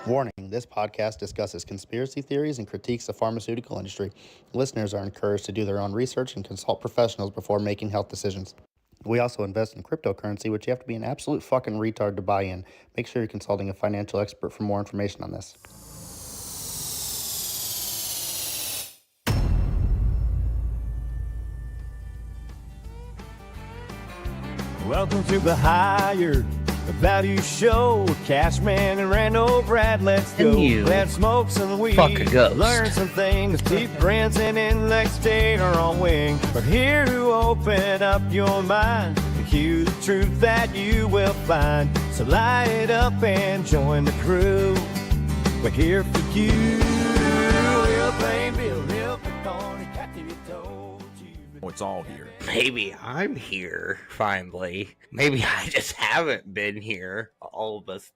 Warning, this podcast discusses conspiracy theories and critiques the pharmaceutical industry. Listeners are encouraged to do their own research and consult professionals before making health decisions. We also invest in cryptocurrency, which you have to be an absolute fucking retard to buy in. Make sure you're consulting a financial expert for more information on this. Welcome to the Higher Value Show with Cashman and Randall Brad. Let's go. Let's smoke some weed. Learn some things. Deep friends and intellect state are on wing. We're here to open up your mind and cue the truth that you will find. So light it up and join the crew. We're here for you. Real plain Bill, real Piconi, told you. It's all here. Maybe I'm here finally. Maybe I just haven't been here. All of us.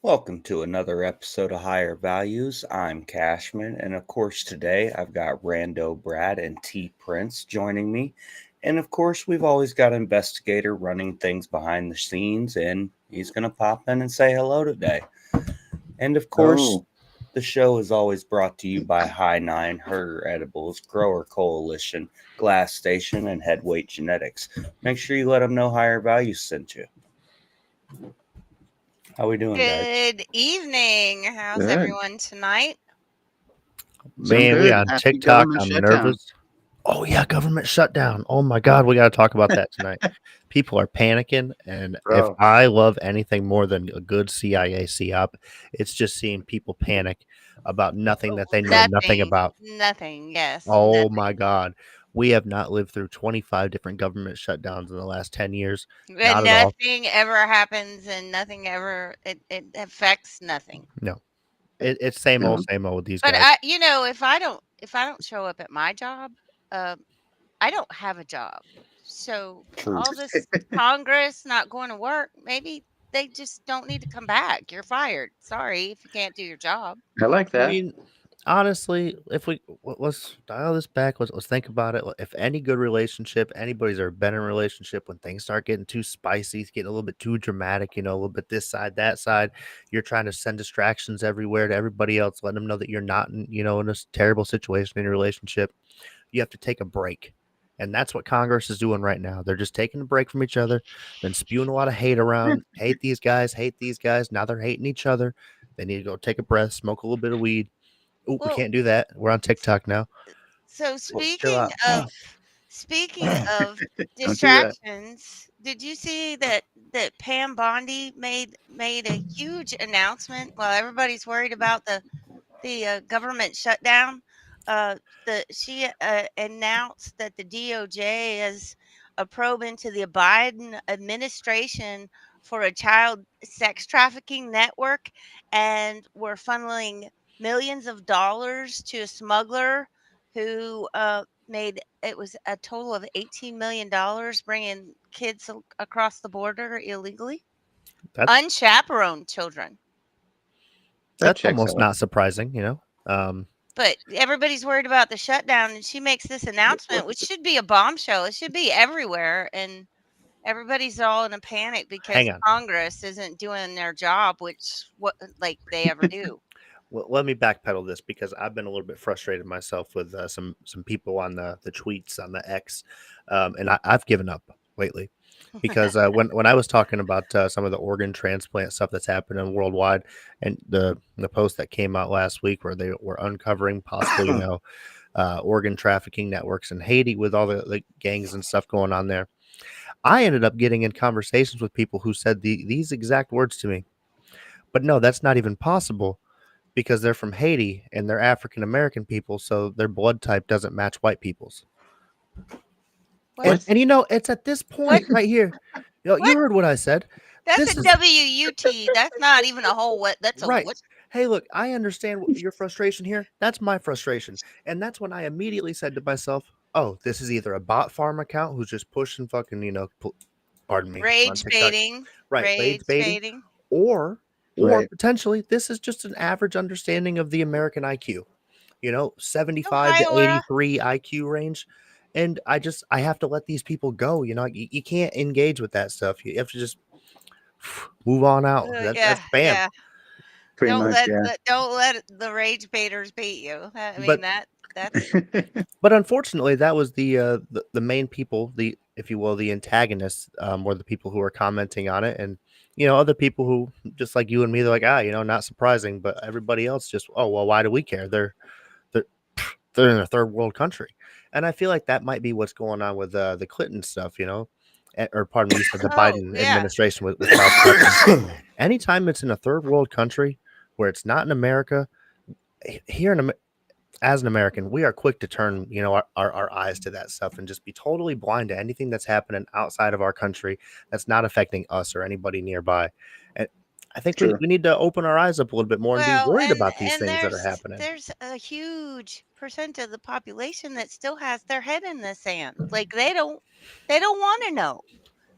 Welcome to another episode of Higher Values. I'm Cashman, and of course today I've got Rando Brad and T Prince joining me. And of course we've always got an investigator running things behind the scenes, and he's going to pop in and say hello today. And of course, the show is always brought to you by High Nine, Herder Edibles, Grower Coalition, Glass Station, and Headweight Genetics. Make sure you let them know Higher Values sent you. How we doing, guys? Good evening. How's everyone tonight? Man, we on TikTok. I'm nervous. Oh, yeah, government shutdown. Oh, my God, we got to talk about that tonight. People are panicking, and if I love anything more than a good CIA psyop, it's just seeing people panic about nothing that they know nothing about. Nothing, yes. Oh, nothing. my God. We have not lived through 25 different government shutdowns in the last 10 years. And nothing ever happens, and nothing ever, it affects nothing. No. It's same old with these but guys. But if I don't show up at my job, I don't have a job. So all this Congress not going to work, maybe they just don't need to come back. You're fired. Sorry if you can't do your job. I like that. I mean, honestly, if let's dial this back, let's think about it. If any good relationship, anybody's ever been in a relationship, when things start getting too spicy, getting a little bit too dramatic, a little bit this side, that side, you're trying to send distractions everywhere to everybody else, letting them know that you're not, in a terrible situation in your relationship. You have to take a break. And that's what Congress is doing right now. They're just taking a break from each other, then spewing a lot of hate around. Hate these guys. Now they're hating each other. They need to go take a breath, smoke a little bit of weed. Oh, we can't do that. We're on TikTok now. So speaking of distractions, did you see that Pam Bondi made a huge announcement while everybody's worried about the government shutdown? She announced that the DOJ is a probe into the Biden administration for a child sex trafficking network, and we're funneling millions of dollars to a smuggler who made it was a total of $18 million bringing kids across the border illegally. Unchaperoned children. That's almost not surprising, But everybody's worried about the shutdown, and she makes this announcement, which should be a bombshell. It should be everywhere, and everybody's all in a panic because Congress isn't doing their job, like they ever do. Well, let me backpedal this because I've been a little bit frustrated myself with some people on the tweets on the X, and I've given up lately. Because when I was talking about some of the organ transplant stuff that's happening worldwide, and the post that came out last week where they were uncovering possible, organ trafficking networks in Haiti with all the gangs and stuff going on there, I ended up getting in conversations with people who said these exact words to me. But no, that's not even possible because they're from Haiti and they're African American people, so their blood type doesn't match white people's. And it's at this point right here. You heard what I said. That's a WUT. That's not even a whole what. That's a right. What? Hey, look, I understand your frustration here. That's my frustration. And that's when I immediately said to myself, oh, this is either a bot farm account who's just pushing fucking, pardon me. Rage baiting. Right. Rage baiting. Or potentially this is just an average understanding of the American IQ. 75 to 83 IQ range. And I have to let these people go. You can't engage with that stuff. You have to just Move on out. That's spam. Yeah. Pretty Don't much, yeah. don't let the rage baiters beat you. I mean But that's but unfortunately, that was the main people, the if you will, the antagonists, were the people who were commenting on it, and other people who just like you and me, they're like, not surprising, but everybody else just, oh well, why do we care? They're they're in a third world country, and I feel like that might be what's going on with the Clinton stuff, or pardon me, you said the oh Biden yeah. administration with child protection. Anytime it's in a third world country where it's not in America, here as an American, we are quick to turn, our eyes to that stuff and just be totally blind to anything that's happening outside of our country that's not affecting us or anybody nearby. And I think we need to open our eyes up a little bit more and be Well, worried about these and things that are happening. there's a huge percent of the population that still has their head in the sand. Like they don't want to know.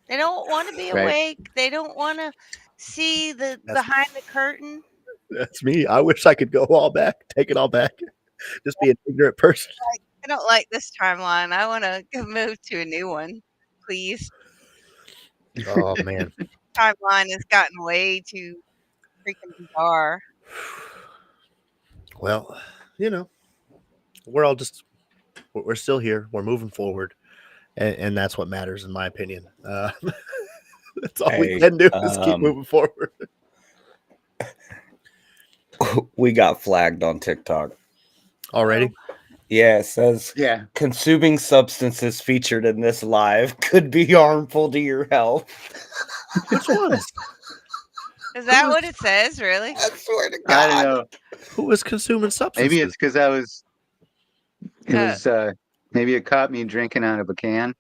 They don't want to be Right. awake. They don't want to see the That's behind the curtain. that's me. I wish I could go all back, take it all back, just be an ignorant person. I don't like this timeline. I want to move to a new one, please. Oh man. Timeline has gotten way too freaking bizarre. Well, we're still here. We're moving forward, and that's what matters, in my opinion. That's all we can do is keep moving forward. We got flagged on TikTok Already? Yeah, it says consuming substances featured in this live could be harmful to your health. Which ones? Is that what it says? Really? I swear to God. I don't know. Who was consuming substances? Maybe it's because maybe it caught me drinking out of a can.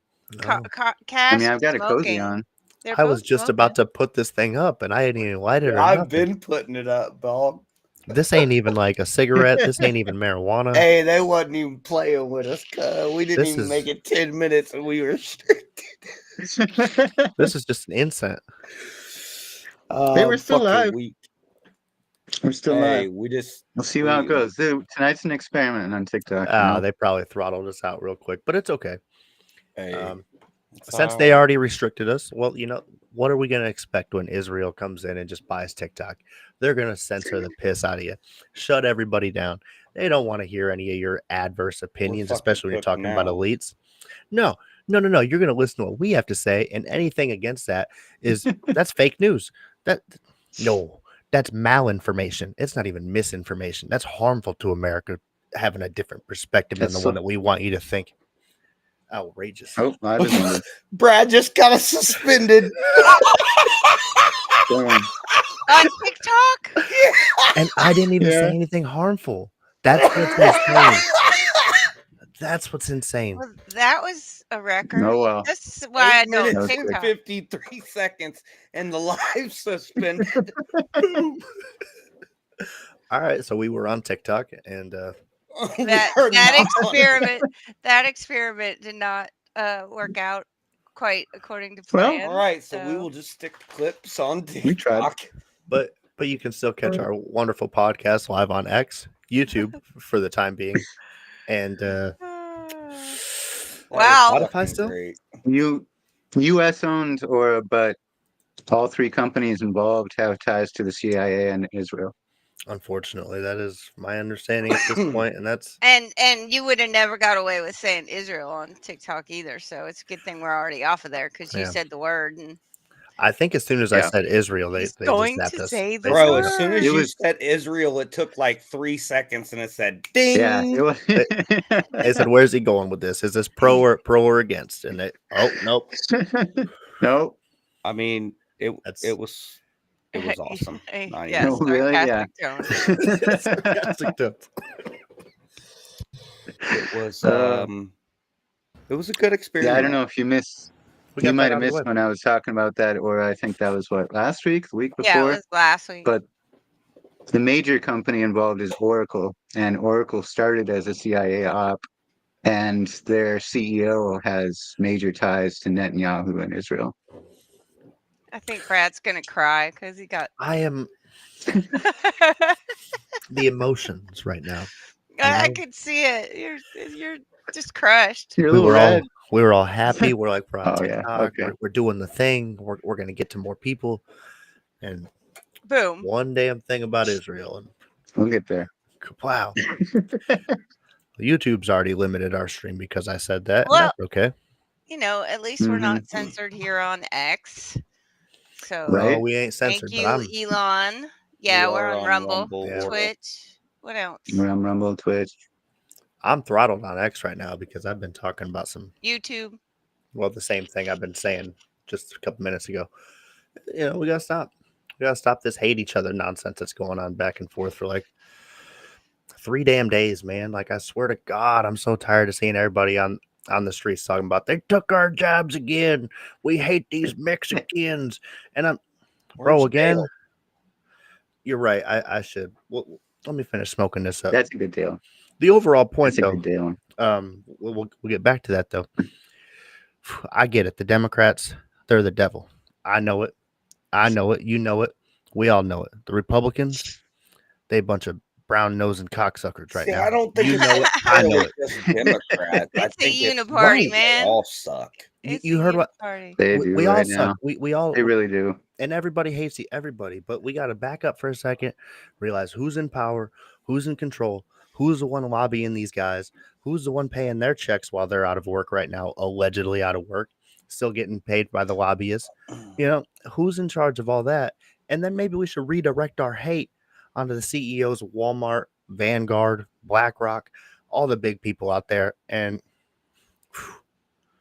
No. Cash I mean, I've got a cozy smoking. on. They're I was both just smoking. about to put this thing up, and I hadn't even lighted it or I've nothing. been putting it up, dog. This ain't even like a cigarette. This ain't even marijuana. Hey, they wasn't even playing with us. We didn't This even is- make it 10 minutes and we were restricted. This is just an incense. Hey, we're still live. Weak. We're still Hey, live. we'll see how it goes. Tonight's an experiment on TikTok. They probably throttled us out real quick, but it's okay. Hey, Since they already restricted us, well, what are we going to expect when Israel comes in and just buys TikTok? They're going to censor the piss out of you, shut everybody down. They don't want to hear any of your adverse opinions, especially when you're talking about elites. No. You're going to listen to what we have to say, and anything against that that's fake news. That's malinformation. It's not even misinformation. That's harmful to America, having a different perspective than the one that we want you to think. Outrageous. Oh, Brad just got us suspended. On TikTok? And I didn't even say anything harmful. That's what's insane. That's what's insane. Well, that was a record. Oh, well. That's why I don't minutes and TikTok. 53 seconds and the live suspended. All right, so we were on TikTok, and that experiment did not work out quite according to plan. All right, so we will just stick clips on TikTok. We tried. But you can still catch our wonderful podcast live on X, YouTube for the time being, and wow, Spotify still. U.S. owned, but all three companies involved have ties to the CIA and Israel. Unfortunately, that is my understanding at this point, and that's and you would have never got away with saying Israel on TikTok either. So it's a good thing we're already off of there because you said the word. And I think as soon as I said Israel, they going just to zapped say us. the Bro, word. as soon as you said Israel, it took like 3 seconds and it said ding. Yeah, They said, "Where's he going with this? Is this pro or against?" And they, nope. I mean, it was awesome. Yeah, really? Yeah. Sarcastic tone. It was it was a good experience. Yeah, I don't know if you missed. You might have missed when I was talking about that, or I think that was last week, the week before. Yeah, it was last week. But the major company involved is Oracle, and Oracle started as a CIA op, and their CEO has major ties to Netanyahu in Israel. I think Brad's gonna cry because he got. I am the emotions right now. I could see it. You're Just crushed. You're a We little were red. all happy. We're like, we're on Oh yeah. TikTok. Okay. We're doing the thing. We're gonna get to more people. And Boom. one damn thing about Israel, and We'll get there. wow, YouTube's already limited our stream because I said that, and Well, that's okay. at least we're Mhm. not censored here on X. So No, Right? we ain't thank censored, but you, Elon. Yeah, We we're are on on Rumble, Yeah. Twitch. What else? We're on Rumble, Twitch. I'm throttled on X right now because I've been talking about YouTube. the same thing I've been saying just a couple minutes ago. We gotta stop. We gotta stop this hate each other nonsense that's going on back and forth for like 3 damn days, man. Like, I swear to God, I'm so tired of seeing everybody on the streets talking about they took our jobs again. We hate these Mexicans. And I'm, bro, again, you're right. I should. Well, let me finish smoking this up. That's a good deal. The overall point, That's a though, good deal. we'll get back to that, though. I get it. The Democrats, they're the devil. I know it. I know it. You know it. We all know it. The Republicans, they a bunch of brown nosing cocksuckers right See, now. I don't think You it's know it. I know it. just Democrats. I It's a think uniparty, right. man. They all suck. It's You a heard what uniparty. They do we all right suck. now. We all, They really do. and everybody hates everybody. But we got to back up for a second, realize who's in power, who's in control, who's the one lobbying these guys, who's the one paying their checks while they're out of work right now, allegedly out of work, still getting paid by the lobbyists. Who's in charge of all that? And then maybe we should redirect our hate onto the CEOs of Walmart, Vanguard, BlackRock, all the big people out there. And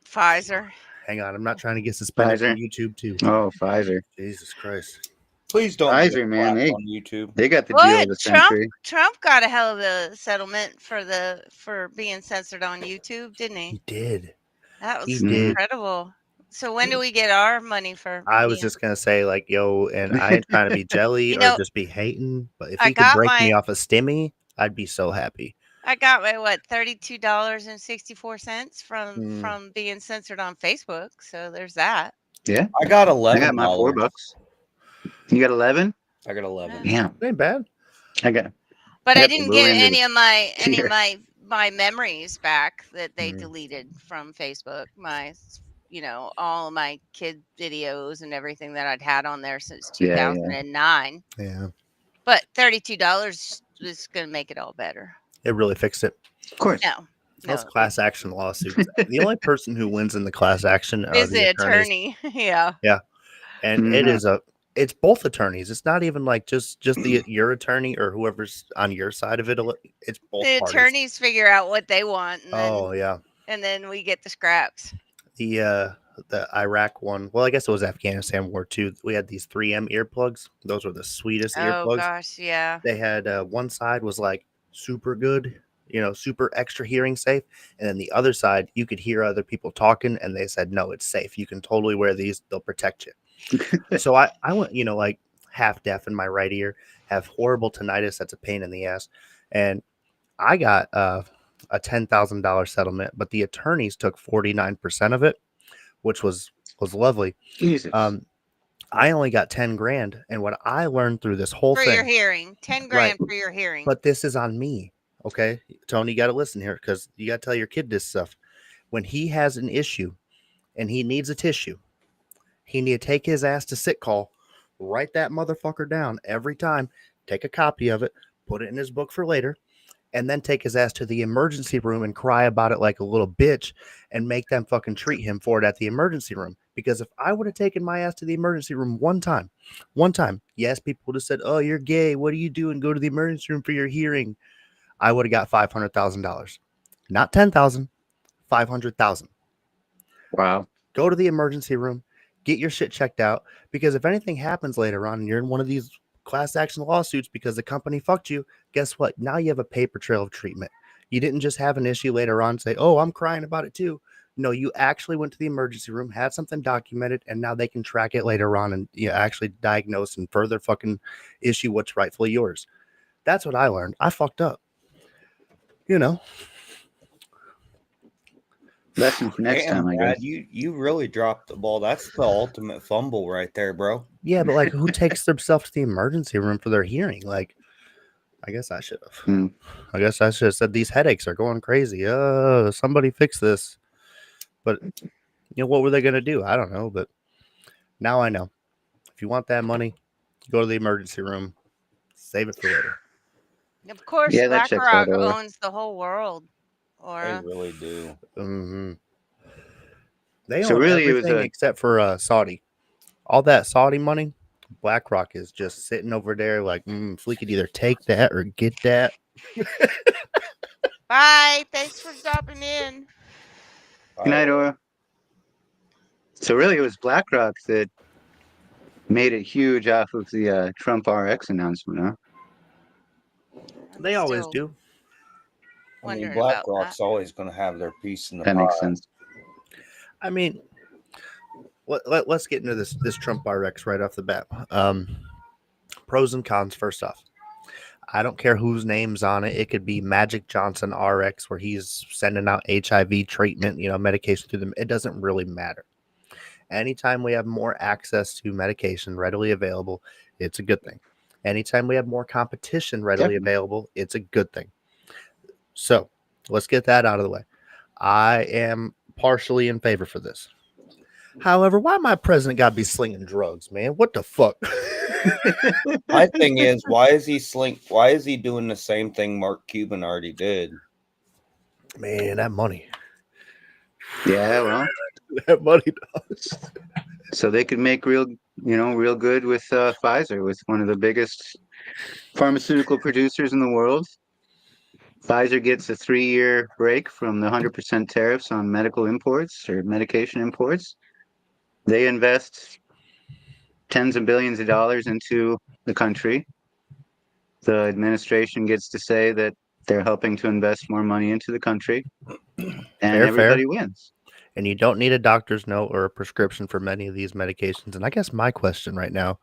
Pfizer. hang on, I'm not trying to get suspended from Pfizer? YouTube too. Oh, Pfizer. Jesus Christ. Please don't Pfizer, get man, clapped they- on YouTube. They got the deal What? of the century. Trump got a hell of a settlement for being censored on YouTube, didn't he? He did. That was He did. incredible. So when do we get our money for? I was being- just gonna say, like, yo, and I ain't trying to be jelly You know, or just be hating, but if I he could got break me my- off a stimmy, I'd be so happy. I got my $32.64 Mm. from being censored on Facebook. So there's that. Yeah. I got I $11. got my $4. You got 11? I got 11. Damn. It ain't bad. I got. But Yep, I didn't we're get into any of my tier. my memories back that they Mm. deleted from Facebook. All of my kid videos and everything that I'd had on there since Yeah, yeah. 2009. Yeah, But $32 was going to make it all better. it really fixed it. Of course. No. Those class action lawsuits. The only person who wins in the class action are Is the the attorneys. attorney. Yeah. And it's both attorneys. It's not even like just your attorney or whoever's on your side of it. It's both The parties. attorneys figure out what they want Yeah. and then we get the scraps. The Iraq one. Well, I guess it was Afghanistan War too. We had these 3M earplugs. Those were the sweetest Oh earplugs. gosh, yeah. They had one side was like super good, super extra hearing safe, and then the other side you could hear other people talking, and they said no, it's safe. You can totally wear these; they'll protect you. So I went, like half deaf in my right ear, have horrible tinnitus. That's a pain in the ass, and I got a $10,000 settlement, but the attorneys took 49% of it, which was lovely. Jesus. I only got 10 grand, and what I learned through this whole For thing, your hearing. 10 grand for your hearing. but this is on me. Okay, Tony, you got to listen here because you got to tell your kid this stuff. When he has an issue and he needs a tissue, he need to take his ass to sick call, write that motherfucker down every time, take a copy of it, put it in his book for later, and then take his ass to the emergency room and cry about it like a little bitch and make them fucking treat him for it at the emergency room. Because if I would have taken my ass to the emergency room one time, yes, people would have said, oh, you're gay. What are you doing? Go to the emergency room for your hearing. I would have got $500,000. Not 10,000, 500,000. Wow. Go to the emergency room, get your shit checked out, because if anything happens later on and you're in one of these class action lawsuits because the company fucked you, guess what? Now you have a paper trail of treatment. You didn't just have an issue later on and say, oh, I'm crying about it too. No, you actually went to the emergency room, had something documented, and now they can track it later on and actually diagnose and further fucking issue what's rightfully yours. That's what I learned. I fucked up. Lesson for next time, I Brad, guess. you really dropped the ball. That's the ultimate fumble right there, bro. Yeah, but like, who takes themselves to the emergency room for their hearing? Like, I guess I should have. Hmm. I guess I should have said these headaches are going crazy. Somebody fix this. But what were they going to do? I don't know. But now I know. If you want that money, go to the emergency room. Save it for later. Of course, Yeah, that checks out. BlackRock Or owns the whole world. They Or really do. Mm-hmm. They so own really, it was everything a except for Saudi. All that Saudi money, BlackRock is just sitting over there like, if we could either take that or get that. bye. Thanks for dropping in. good night, Aura. So really, it was BlackRock that made it huge off of the Trump RX announcement, huh? I'm They always still do. I mean, wondering about that. BlackRock's always going to have their piece in the That pie. makes sense. I mean, let's get into this Trump RX right off the bat. Pros and cons. First off, I don't care whose name's on it. It could be Magic Johnson RX, where he's sending out HIV treatment, medication to them. It doesn't really matter. Anytime we have more access to medication readily available, it's a good thing. Anytime we have more competition readily Definitely. available, it's a good thing. So let's get that out of the way. I am partially in favor for this. However, why my president got to be slinging drugs, man? What the fuck? My thing is, why is he doing the same thing Mark Cuban already did? Man, that money. Yeah, well, That money. so they could make real good with Pfizer, with one of the biggest pharmaceutical producers in the world. Pfizer gets a 3-year break from the 100% tariffs on medical imports or medication imports. They invest tens of billions of dollars into the country. The administration gets to say that they're helping to invest more money into the country, and everybody wins. And you don't need a doctor's note or a prescription for many of these medications. And I guess my question right now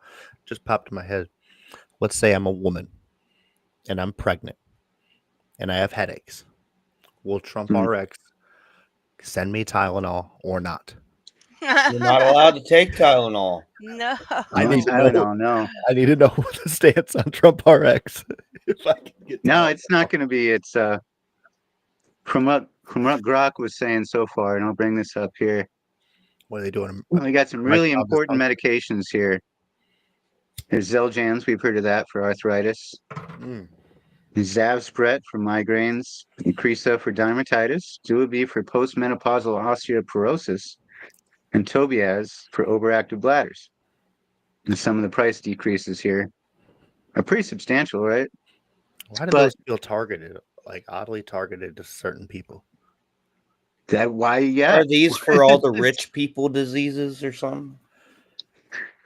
just popped in my head. Let's say I'm a woman and I'm pregnant and I have headaches. Will Trump RX send me Tylenol or not? You're not allowed to take Tylenol. No. I need to Tylenol, no. I need to know the stance on Trump RX. If I can get No, it's not going to be. It's from what Grok was saying so far, and I'll bring this up here. What are they doing? We got some really important medications here. There's Xeljanz, we've heard of that for arthritis. Zavspret for migraines, Eucrisa for dermatitis, Duobi for postmenopausal osteoporosis, and Tobiaz for overactive bladders. And some of the price decreases here are pretty substantial, right? Why do those feel targeted, like oddly targeted to certain people? Are these for all the rich people diseases or something?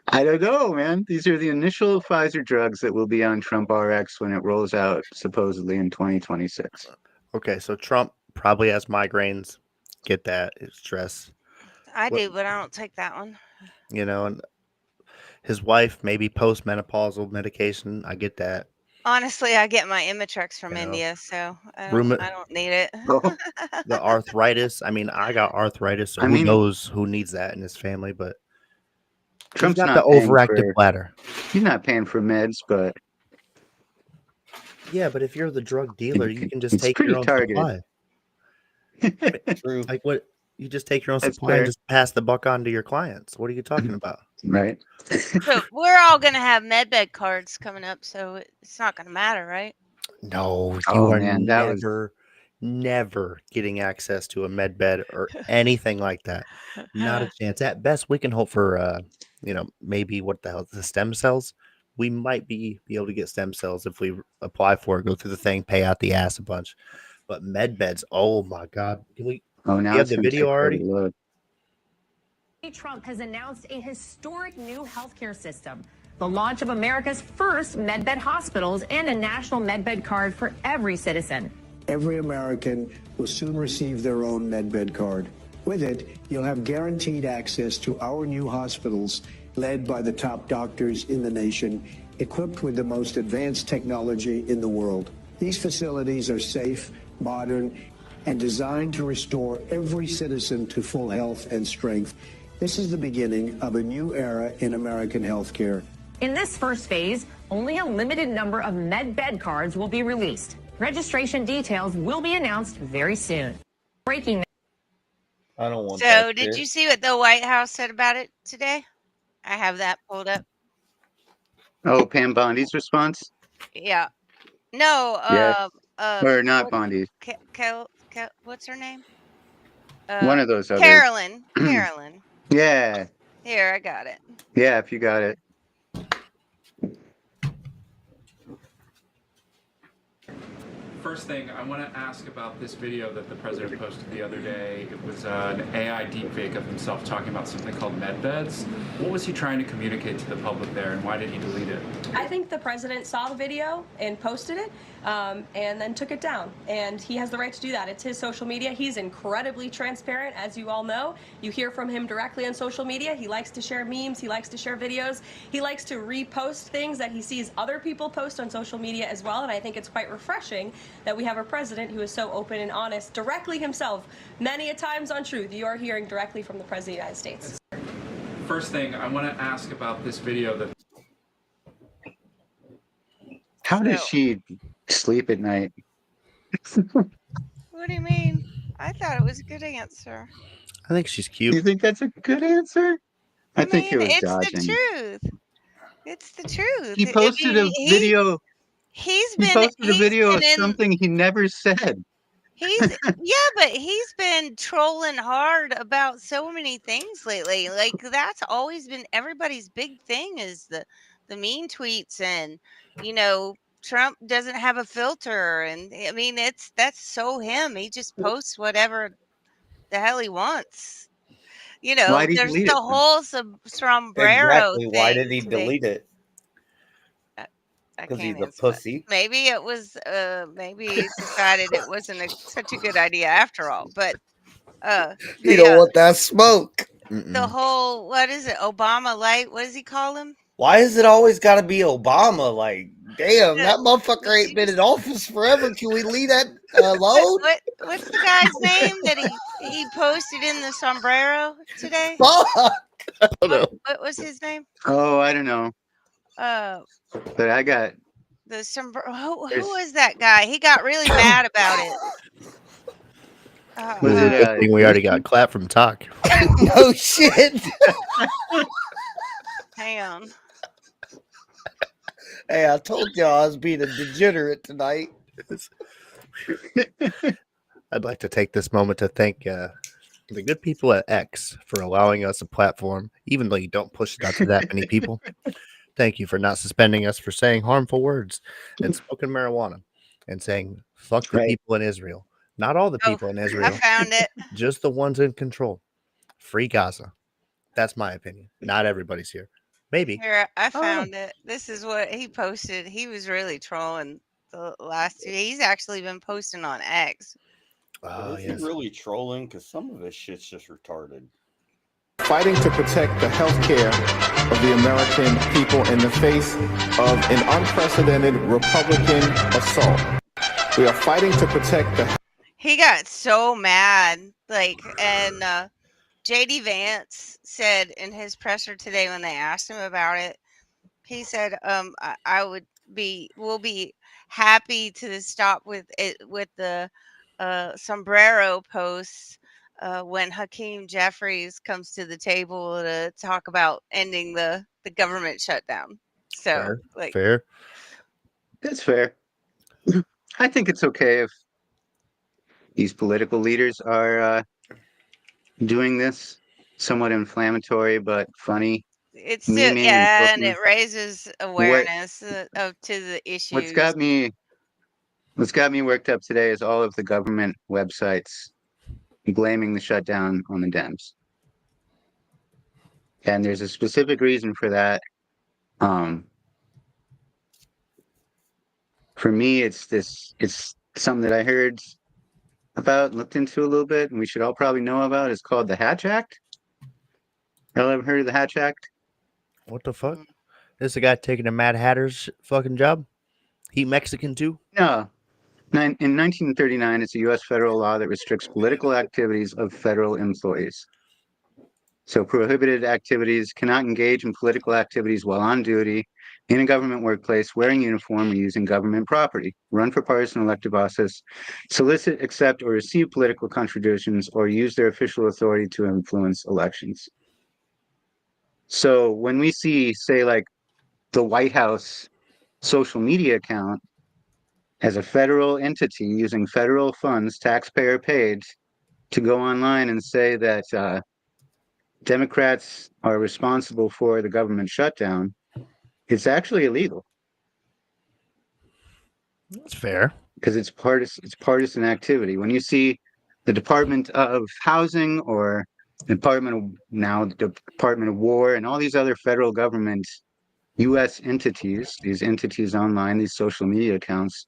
I don't know, man. These are the initial Pfizer drugs that will be on Trump RX when it rolls out, supposedly in 2026. Okay, so Trump probably has migraines. Get that. It's stress. I do, but I don't take that one. And his wife, maybe postmenopausal medication. I get that. Honestly, I get my Imitrex from India, so I don't need it. The arthritis. I mean, I got arthritis, so who knows who needs that in his family, but Trump's got not the overactive bladder. He's not paying for meds, but yeah, but if you're the drug dealer, you can just take your own supply. True. Like what? You just take your own supply and just pass the buck on to your clients. What are you talking about? Right. So we're all going to have MedBed cards coming up, so it's not going to matter, right? No, you are never getting access to a MedBed or anything like that. Not a chance. At best, we can hope for, maybe what the hell, the stem cells. We might be able to get stem cells if we apply for it, go through the thing, pay out the ass a bunch. But MedBeds, oh my God. Can we have the video already? Trump has announced a historic new healthcare system, the launch of America's first MedBed hospitals and a national MedBed card for every citizen. Every American will soon receive their own MedBed card. With it, you'll have guaranteed access to our new hospitals led by the top doctors in the nation, equipped with the most advanced technology in the world. These facilities are safe, modern, and designed to restore every citizen to full health and strength. This is the beginning of a new era in American healthcare. In this first phase, only a limited number of MedBed cards will be released. Registration details will be announced very soon. Breaking. I don't want So, that did shit. you see what the White House said about it today? I have that pulled up. Oh, Pam Bondi's response? Yeah. No, Yes. Or not what, Bondi. what's her name? One of those other. Carolyn. Carolyn. Yeah. Here, I got it. Yeah, if you got it. First thing, I want to ask about this video that the president posted the other day. It was an AI deepfake of himself talking about something called med beds. What was he trying to communicate to the public there, and why did he delete it? I think the president saw the video and posted it, and then took it down. And he has the right to do that. It's his social media. He's incredibly transparent, as you all know. You hear from him directly on social media. He likes to share memes. He likes to share videos. He likes to repost things that he sees other people post on social media as well. And I think it's quite refreshing that we have a president who is so open and honest directly himself. Many a times on Truth, you are hearing directly from the president of the United States. First thing, I want to ask about this video that... How does she sleep at night? What do you mean? I thought it was a good answer. I think she's cute. You think that's a good answer? I think he was it's dodging. the truth. It's the truth. He posted a video. He posted a video of something he never said. But he's been trolling hard about so many things lately. Like, that's always been everybody's big thing, is the mean tweets, and Trump doesn't have a filter, and I mean that's so him. He just posts whatever the hell he wants. Why'd he there's delete the it? whole sombrero Exactly. thing. Why did he today. delete it? I Because can't he's a answer that. pussy. Maybe it was. Maybe he decided it wasn't such a good idea after all. But You don't want that smoke. the whole, what is it? Obama light? What does he call him? Why is it always got to be Obama? Like, damn, that motherfucker ain't been in office forever. Can we leave that alone? What's the guy's name that he posted in the sombrero today? Fuck. I don't know. What was his name? Oh, I don't know. But I got the sombrero. Who was that guy? He got really mad about it. Was it? Good thing we already got clap from Talk. No shit. Hang on. Hey, I told y'all I was being a degenerate tonight. I'd like to take this moment to thank the good people at X for allowing us a platform, even though you don't push it out to that many people. Thank you for not suspending us for saying harmful words and smoking marijuana and saying fuck the people in Israel. Not all the people in Israel. I found it. Just the ones in control. Free Gaza. That's my opinion. Not everybody's here. Maybe. Here, I found it. This is what he posted. He was really trolling the last 2 days. He's actually been posting on X. Oh, is he really trolling? Because some of his shit's just retarded. Fighting to protect the health care of the American people in the face of an unprecedented Republican assault. We are fighting to protect the... He got so mad. And J.D. Vance said in his presser today when they asked him about it, he said, we'll be happy to stop with the sombrero posts when Hakeem Jeffries comes to the table to talk about ending the government shutdown. So fair. That's fair. I think it's okay if these political leaders are doing this. Somewhat inflammatory, but funny. It's still, and it raises awareness to the issues. What's got me worked up today is all of the government websites blaming the shutdown on the Dems. And there's a specific reason for that. For me, it's something that I heard about, looked into a little bit, and we should all probably know about. It's called the Hatch Act. Y'all ever heard of the Hatch Act? What the fuck? This the guy taking a Mad Hatter's fucking job? He Mexican too? No. In 1939, it's a U.S. federal law that restricts political activities of federal employees. So prohibited activities cannot engage in political activities while on duty in a government workplace, wearing uniform, or using government property, run for partisan elective office, solicit, accept, or receive political contributions, or use their official authority to influence elections. So when we see, say, like the White House social media account as a federal entity using federal funds, taxpayer paid, to go online and say that Democrats are responsible for the government shutdown, it's actually illegal. That's fair. Because it's partisan activity. When you see the Department of Housing or the Department of War and all these other federal government U.S. entities, these entities online, these social media accounts,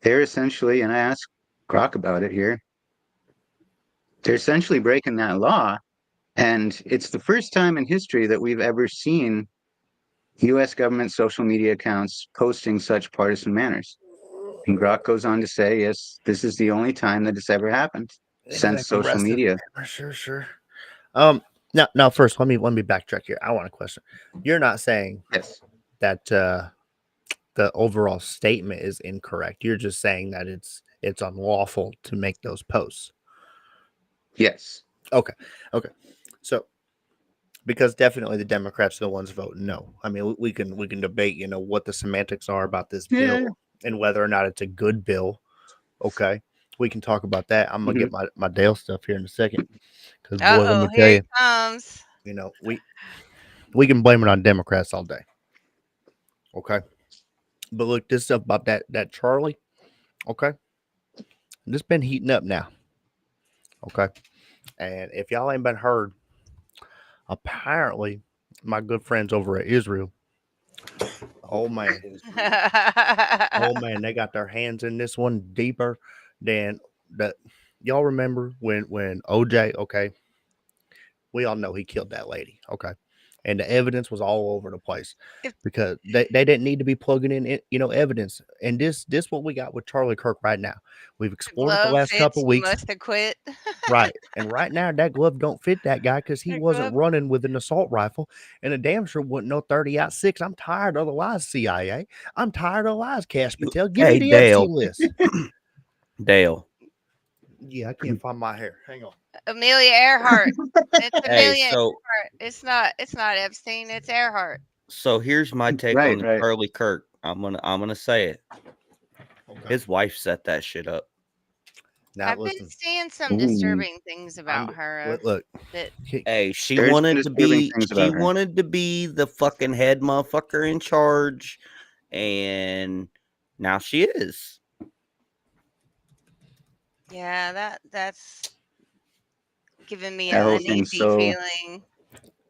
they're essentially, and I asked Grok about it here, they're essentially breaking that law. And it's the first time in history that we've ever seen U.S. government social media accounts posting such partisan manners. And Grok goes on to say, yes, this is the only time that it's ever happened since social media. Sure. Now, first, let me backtrack here. I want a question. You're not saying yes that the overall statement is incorrect. You're just saying that it's unlawful to make those posts. Yes. Okay. So, because definitely the Democrats are the ones voting no. I mean, we can debate, what the semantics are about this bill and whether or not it's a good bill. Okay, we can talk about that. I'm gonna get my Dale stuff here in a second. Because boy, let me tell you, it comes. We can blame it on Democrats all day. Okay, but look, this stuff about that Charlie. Okay, this been heating up now. Okay, and if y'all ain't been heard, apparently my good friends over at Israel. Oh man, they got their hands in this one deeper than that. Y'all remember when OJ? Okay, we all know he killed that lady. Okay, and the evidence was all over the place because they didn't need to be plugging in evidence. And this what we got with Charlie Kirk right now. We've explored it the last couple of weeks. Must have quit. Right, and right now that glove don't fit that guy because he wasn't running with an assault rifle, and a damn sure wasn't no 30-06. I'm tired of the lies, CIA. I'm tired of the lies, Cash Patel. Give me the Epstein list. Dale. Yeah, I can't find my hair. Hang on. Amelia Earhart. It's Amelia Earhart. It's not Epstein. It's Earhart. So here's my take on Charlie Kirk. I'm gonna say it. Okay. His wife set that shit up. Now, I've been seeing some disturbing things about her. Look, hey, she wanted to be the fucking head motherfucker in charge, and now she is. Yeah, that's giving me an uneasy feeling.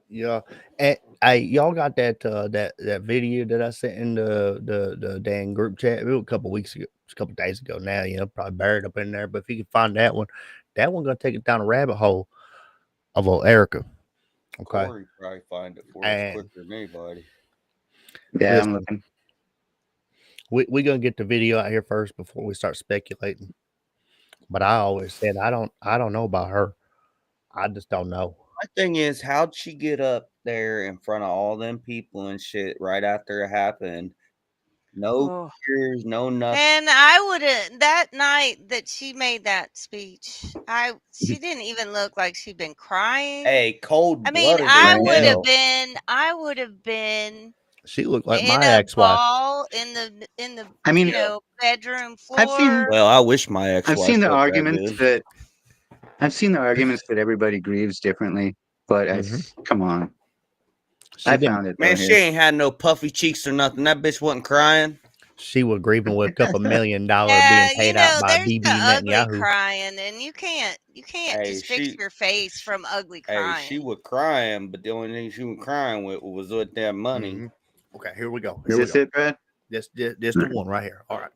Yeah, and y'all got that video that I sent in the dang group chat. It was a couple days ago now. Probably buried up in there. But if you can find that one gonna take it down a rabbit hole of old Erica. Okay, Corey probably find it for us quicker than anybody. Yeah, I'm looking. We gonna get the video out here first before we start speculating. But I always said I don't know about her. I just don't know. My thing is, how'd she get up there in front of all them people and shit right after it happened? No tears, no nothing. And I would have that night that she made that speech. She didn't even look like she'd been crying. Hey, cold. I mean, I would have been. She looked like my ex-wife. In the bedroom floor. I wish my ex-wife. I've seen the arguments that everybody grieves differently, but come on. I found it. Man, she ain't had no puffy cheeks or nothing. That bitch wasn't crying. She was grieving with a couple $1 million being paid out by BB Netanyahu. Crying, and you can't just fix your face from ugly crying. Hey, she was crying, but the only thing she was crying with was with that money. Mm-hmm. Okay, here we go. Is this it, Brad? This the one right here. All right.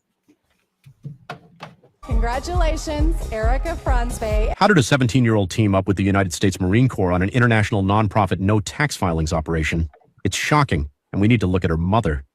Congratulations, Erica Franzbay. How did a 17-year-old team up with the United States Marine Corps on an international nonprofit no tax filings operation? It's shocking, and we need to look at her mother.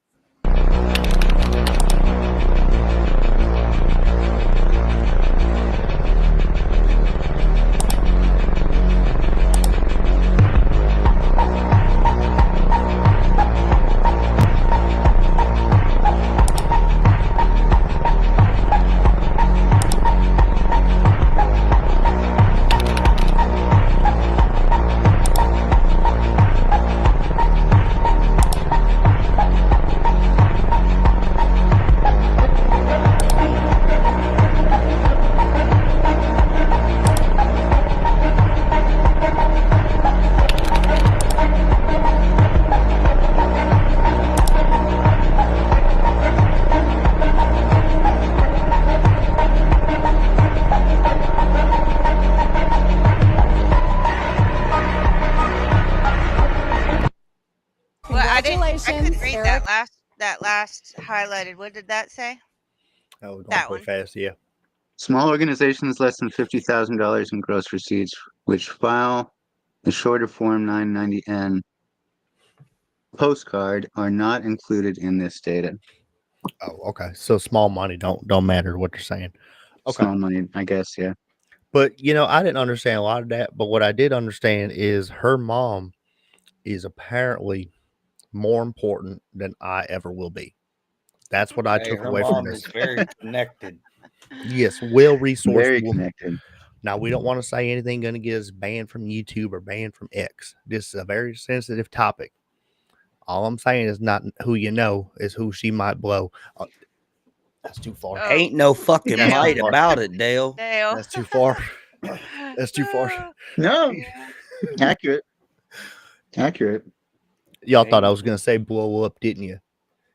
just highlighted. What did that say? Oh, we're going That pretty one. fast. Yeah. Small organizations less than $50,000 in gross receipts, which file the shorter form 990N postcard, are not included in this data. Oh, okay. So small money don't matter what they're saying. Okay. Small money, I guess, yeah. But I didn't understand a lot of that. But what I did understand is her mom is apparently more important than I ever will be. That's what I Hey, took her away from mom this. is very connected. Yes, well resourced. Very connected. Now we don't want to say anything going to get us banned from YouTube or banned from X. This is a very sensitive topic. All I'm saying is not who you know, is who she might blow. That's too far. Oh, Ain't no fucking Dale. might about it, Dale. Dale. That's too far. That's too far. No, Yeah. accurate. Accurate. Y'all thought I was going to say blow up, didn't you?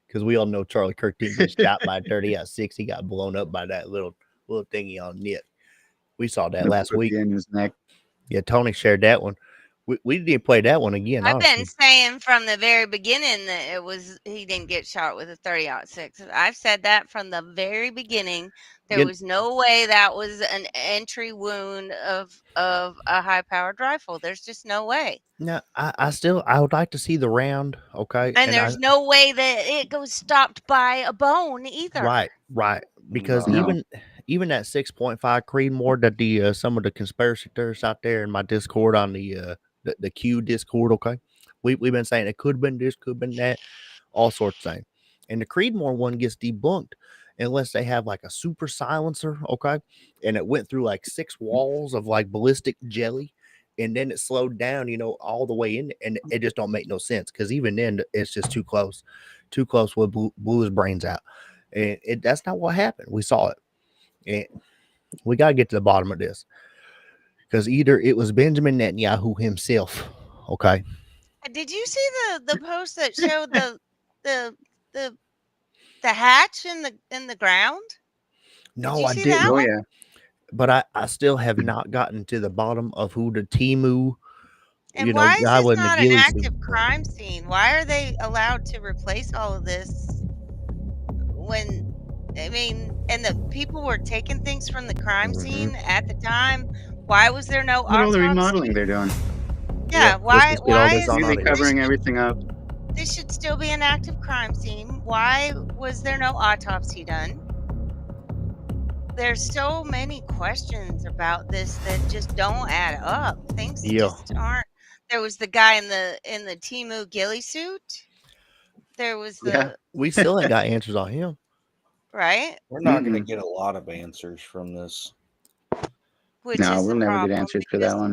Because we all know Charlie Kirk didn't get shot by a 30-6. He got blown up by that little thingy on Nick. We saw that last week. In his neck. Yeah, Tony shared that one. We didn't play that one again. I've honestly. been saying from the very beginning that he didn't get shot with a 30-6. I've said that from the very beginning. There was no way that was an entry wound of a high-powered rifle. There's just no way. No, I would like to see the round. Okay, And there's no way that it goes stopped by a bone either. Right. Because No. even that 6.5 Creedmoor that the some of the conspiracy theorists out there in my Discord on the Q Discord, okay, we've been saying it could have been this, could have been that, all sorts of things. And the Creedmoor one gets debunked unless they have like a super silencer, okay, and it went through like 6 walls of like ballistic jelly. And then it slowed down, all the way in, and it just don't make no sense because even then it's just too close with blew his brains out, and that's not what happened. We saw it, and we got to get to the bottom of this because either it was Benjamin Netanyahu himself, okay. Did you see the post that showed the hatch in the ground? No, I didn't. Oh yeah. But I still have not gotten to the bottom of who the Timu, and why is this with not the an ghillie active suit. crime scene? Why are they allowed to replace all of this when, I mean, and the people were taking things from the crime scene at the time? Why was there no Look at all the autopsy? remodeling they're doing. Yeah, why is Really covering everything up? this should still be an active crime scene? Why was there no autopsy done? There's so many questions about this that just don't add up. Things just aren't. There was the guy in the Timu ghillie suit. There was the we still ain't got answers on him. right. We're not going to get a lot of answers from this. Which No, is we'll the never get problem answers for that one.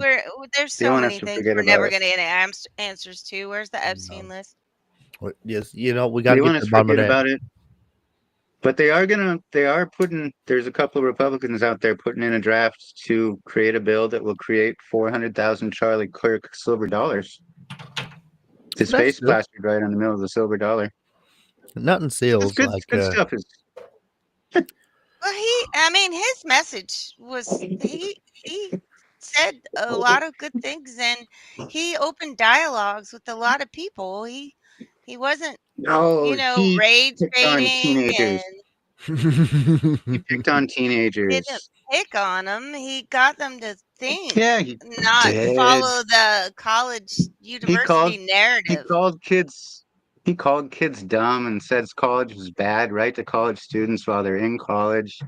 there's They so won't many have to things forget we're about never it. going to get answers to. Where's the Epstein list? Yes, we got to They want get us to to the bottom of forget that. about it. But they are putting, there's a couple of Republicans out there putting in a draft to create a bill that will create 400,000 Charlie Kirk silver dollars. His face plastered right in the middle of the silver dollar. Nothing seals good, like good stuff. Well, his message was he said a lot of good things, and he opened dialogues with a lot of people. He wasn't, He rage picked on baiting teenagers. and He picked on didn't teenagers. pick on them. He got them to think, Yeah, he not did. follow the college university narrative. He called kids dumb and said college was bad, right, to college students while they're in college.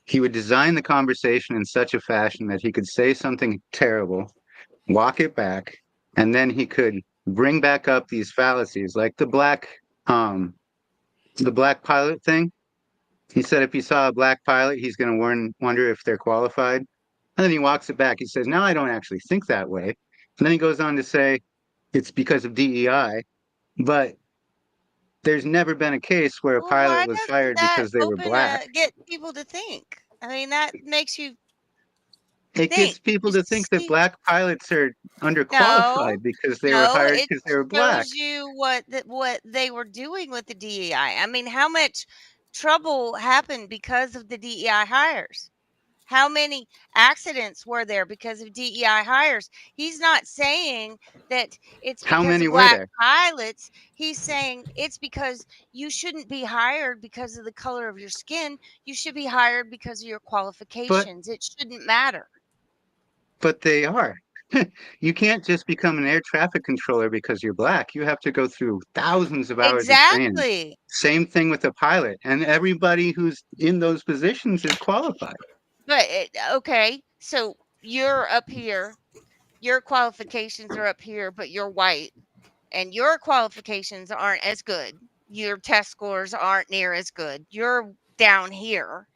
He would design the conversation in such a fashion that he could say something terrible, walk it back, and then he could bring back up these fallacies like the black pilot thing. He said if he saw a black pilot, he's going to wonder if they're qualified. And then he walks it back. He says, no, I don't actually think that way. And then he goes on to say it's because of DEI. But there's never been a case where a pilot was fired because they were black. Get people to think. I mean, that makes you. It gets people to think that black pilots are underqualified because they were hired because they were black. It shows you what they were doing with the DEI. I mean, how much trouble happened because of the DEI hires? How many accidents were there because of DEI hires? He's not saying that it's How because of many were black there? pilots. He's saying it's because you shouldn't be hired because of the color of your skin. You should be hired because of your qualifications. It shouldn't matter. But they are. You can't just become an air traffic controller because you're black. You have to go through thousands of hours of training. Exactly. Same thing with a pilot, and everybody who's in those positions is qualified. But okay, so you're up here, your qualifications are up here, but you're white, and your qualifications aren't as good. Your test scores aren't near as good. You're down here,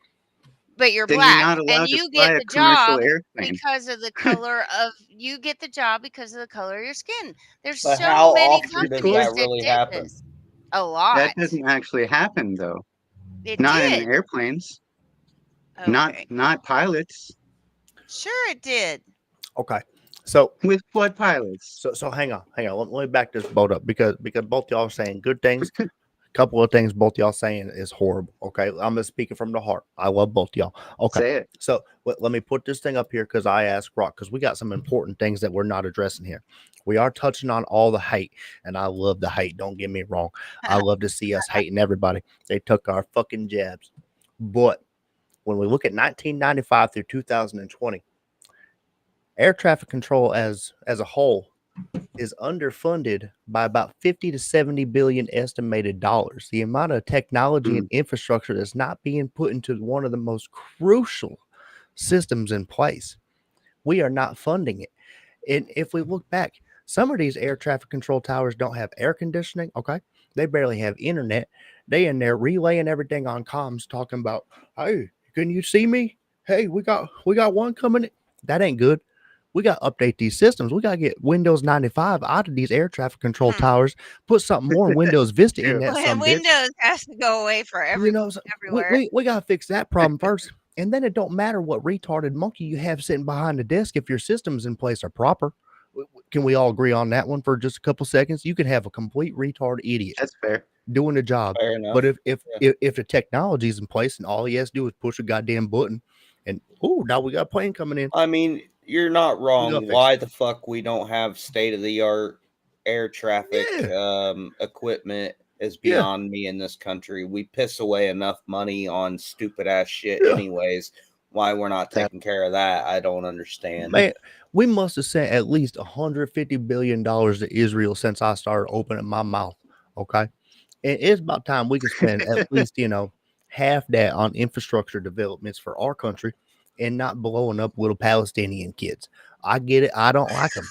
but you're Then you're black, not and allowed to you fly get a the commercial job airplane. because of the color of you get the job because of the color of your skin. There's But so how many often does companies that that really did happen? this. A lot. That doesn't actually happen, though. It Not in did. airplanes. Okay. Not pilots. Sure, it did. Okay. So with what pilots? So hang on. Let me back this boat up because both y'all are saying good things. A couple of things both y'all saying is horrible. Okay. I'm just speaking from the heart. I love both y'all. Okay. Say it. So let me put this thing up here because I asked Rock because we got some important things that we're not addressing here. We are touching on all the hate, and I love the hate. Don't get me wrong. I love to see us hating everybody. They took our fucking jabs. But when we look at 1995 through 2020, air traffic control as a whole is underfunded by about 50 to 70 billion estimated dollars. The amount of technology and infrastructure that's not being put into one of the most crucial systems in place. We are not funding it. And if we look back, some of these air traffic control towers don't have air conditioning. Okay. They barely have internet. They in there relaying everything on comms talking about, hey, can you see me? Hey, we got one coming in. That ain't good. We got to update these systems. We got to get Windows 95 out of these air traffic control towers, put something more Windows Vista in that some bitch. Windows has to go away for everywhere. We got to fix that problem first. And then it don't matter what retarded monkey you have sitting behind the desk if your systems in place are proper. Can we all agree on that one for just a couple seconds? You can have a complete retard idiot. That's fair. Doing the job. Fair enough. But if the technology is in place and all he has to do is push a goddamn button and now we got a plane coming in. I mean, you're not wrong. Why the fuck we don't have state of the art air traffic equipment is beyond me in this country. We piss away enough money on stupid ass shit anyways. Why we're not taking care of that, I don't understand. Man, we must have sent at least $150 billion to Israel since I started opening my mouth. Okay. And it's about time we can spend at least, half that on infrastructure developments for our country and not blowing up little Palestinian kids. I get it. I don't like them.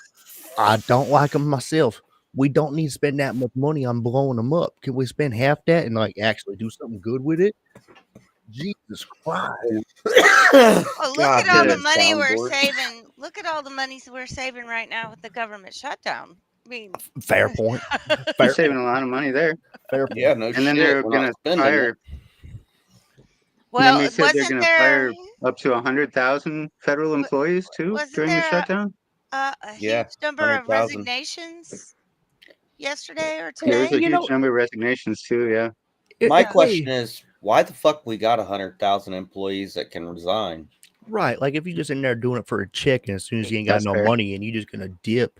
I don't like them myself. We don't need to spend that much money on blowing them up. Can we spend half that and actually do something good with it? Jesus Christ. Well, look at all the money we're saving. Look at all the money we're saving right now with the government shutdown. I mean, fair point. You're saving a lot of money there. Fair point. Yeah, no and shit. then they're going to fire. Well, then they said they're going to fire up to 100,000 federal employees too during the shutdown. A huge number of resignations yesterday or today. There's a huge number of resignations too. Yeah. My question is, why the fuck we got 100,000 employees that can resign? Right. Like if you're just in there doing it for a check and as soon as you ain't got no money and you're just going to dip,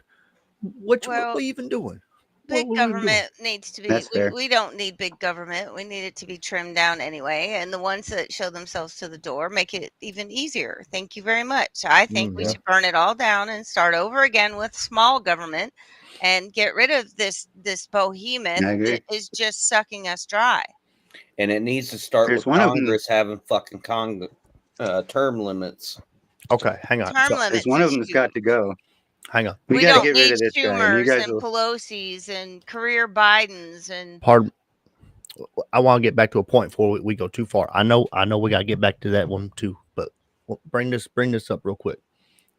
what are you even doing? Big government needs to be, we don't need big government. We need it to be trimmed down anyway. And the ones that show themselves to the door make it even easier. Thank you very much. I think we should burn it all down and start over again with small government and get rid of this behemoth that is just sucking us dry. And it needs to start with Congress having fucking term limits. Okay, hang on. There's one of them's got to go. Hang on. We got to get rid of this guy. And you guys and Pelosi's and career Bidens and. Pardon. I want to get back to a point before we go too far. I know we got to get back to that one too, but bring this up real quick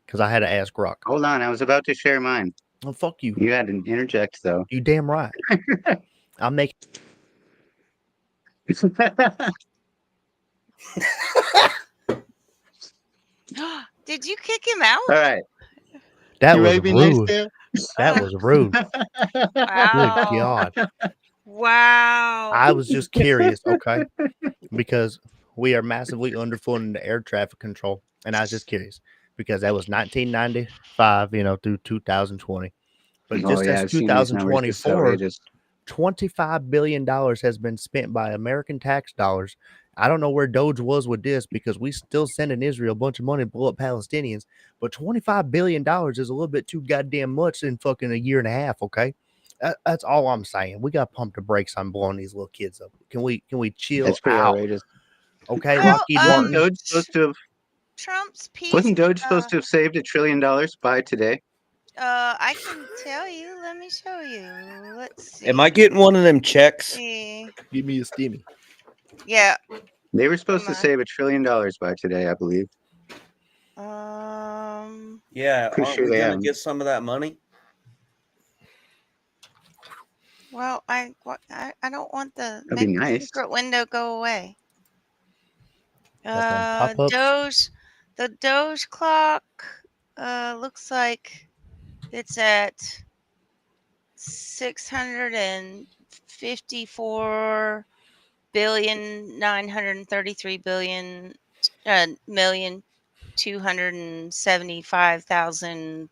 because I had to ask Rock. Hold on, I was about to share mine. Oh, fuck you. You had to interject though. You damn right. I'll make. Did you kick him out? All right. That was rude. That was rude. Wow. Good God. Wow. I was just curious, okay? Because we are massively underfunding the air traffic control. And I was just curious because that was 1995, through 2020. But Oh just yeah, as I've seen these numbers. It's 2024, outrageous. $25 billion has been spent by American tax dollars. I don't know where Doge was with this because we still sending Israel a bunch of money to blow up Palestinians, but $25 billion is a little bit too goddamn much in fucking a year and a half. Okay. That's all I'm saying. We got to pump the brakes on blowing these little kids up. Can we chill That's pretty out? outrageous. Okay, Well, Lockheed Martin. Doge supposed to have, Trump's piece. wasn't Doge supposed to have saved $1 trillion by today? I can tell you. Let me show you. Let's see. Am I getting one of them checks? Give me a stimmy. Yeah. They were supposed to save $1 trillion by today, I believe. Yeah, Pretty aren't sure we they gonna have. get some of that money? Well, I don't want the That'd be make the nice. secret window go away. pop-ups? The Doge clock looks like it's at 654 billion 933 billion million 275,000.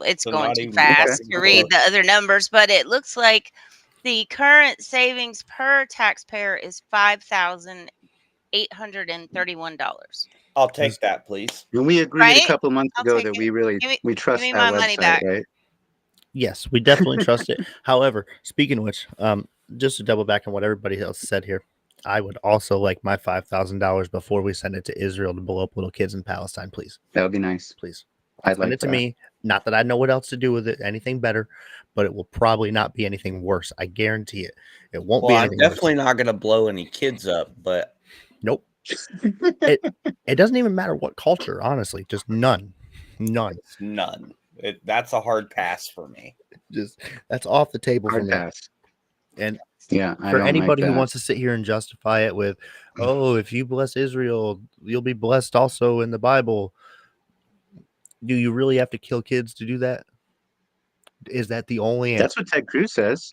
It's So going not too even fast fucking to read the close. other numbers, but it looks like the current savings per taxpayer is $5,831. I'll take that, please. And we agreed a Right? couple months I'll ago take that it. Give we trust me that my money website, back. right? Yes, we definitely trust it. However, speaking of which, just to double back on what everybody else said here, I would also like my $5,000 before we send it to Israel to blow up little kids in Palestine, please. That would be nice. Please. I'd Send like it to that. me. Not that I know what else to do with it, anything better, but it will probably not be anything worse. I guarantee it. It won't be Well, I'm anything definitely worse. not gonna blow any kids up, but Nope. It doesn't even matter what culture, honestly. Just none. None. it's none. That's a hard pass for me. Just that's off the table for Hard me. pass. And Yeah, I for don't anybody like who that. wants to sit here and justify it with, oh, if you bless Israel, you'll be blessed also in the Bible. Do you really have to kill kids to do that? Is that the only answer? That's what Ted Cruz says.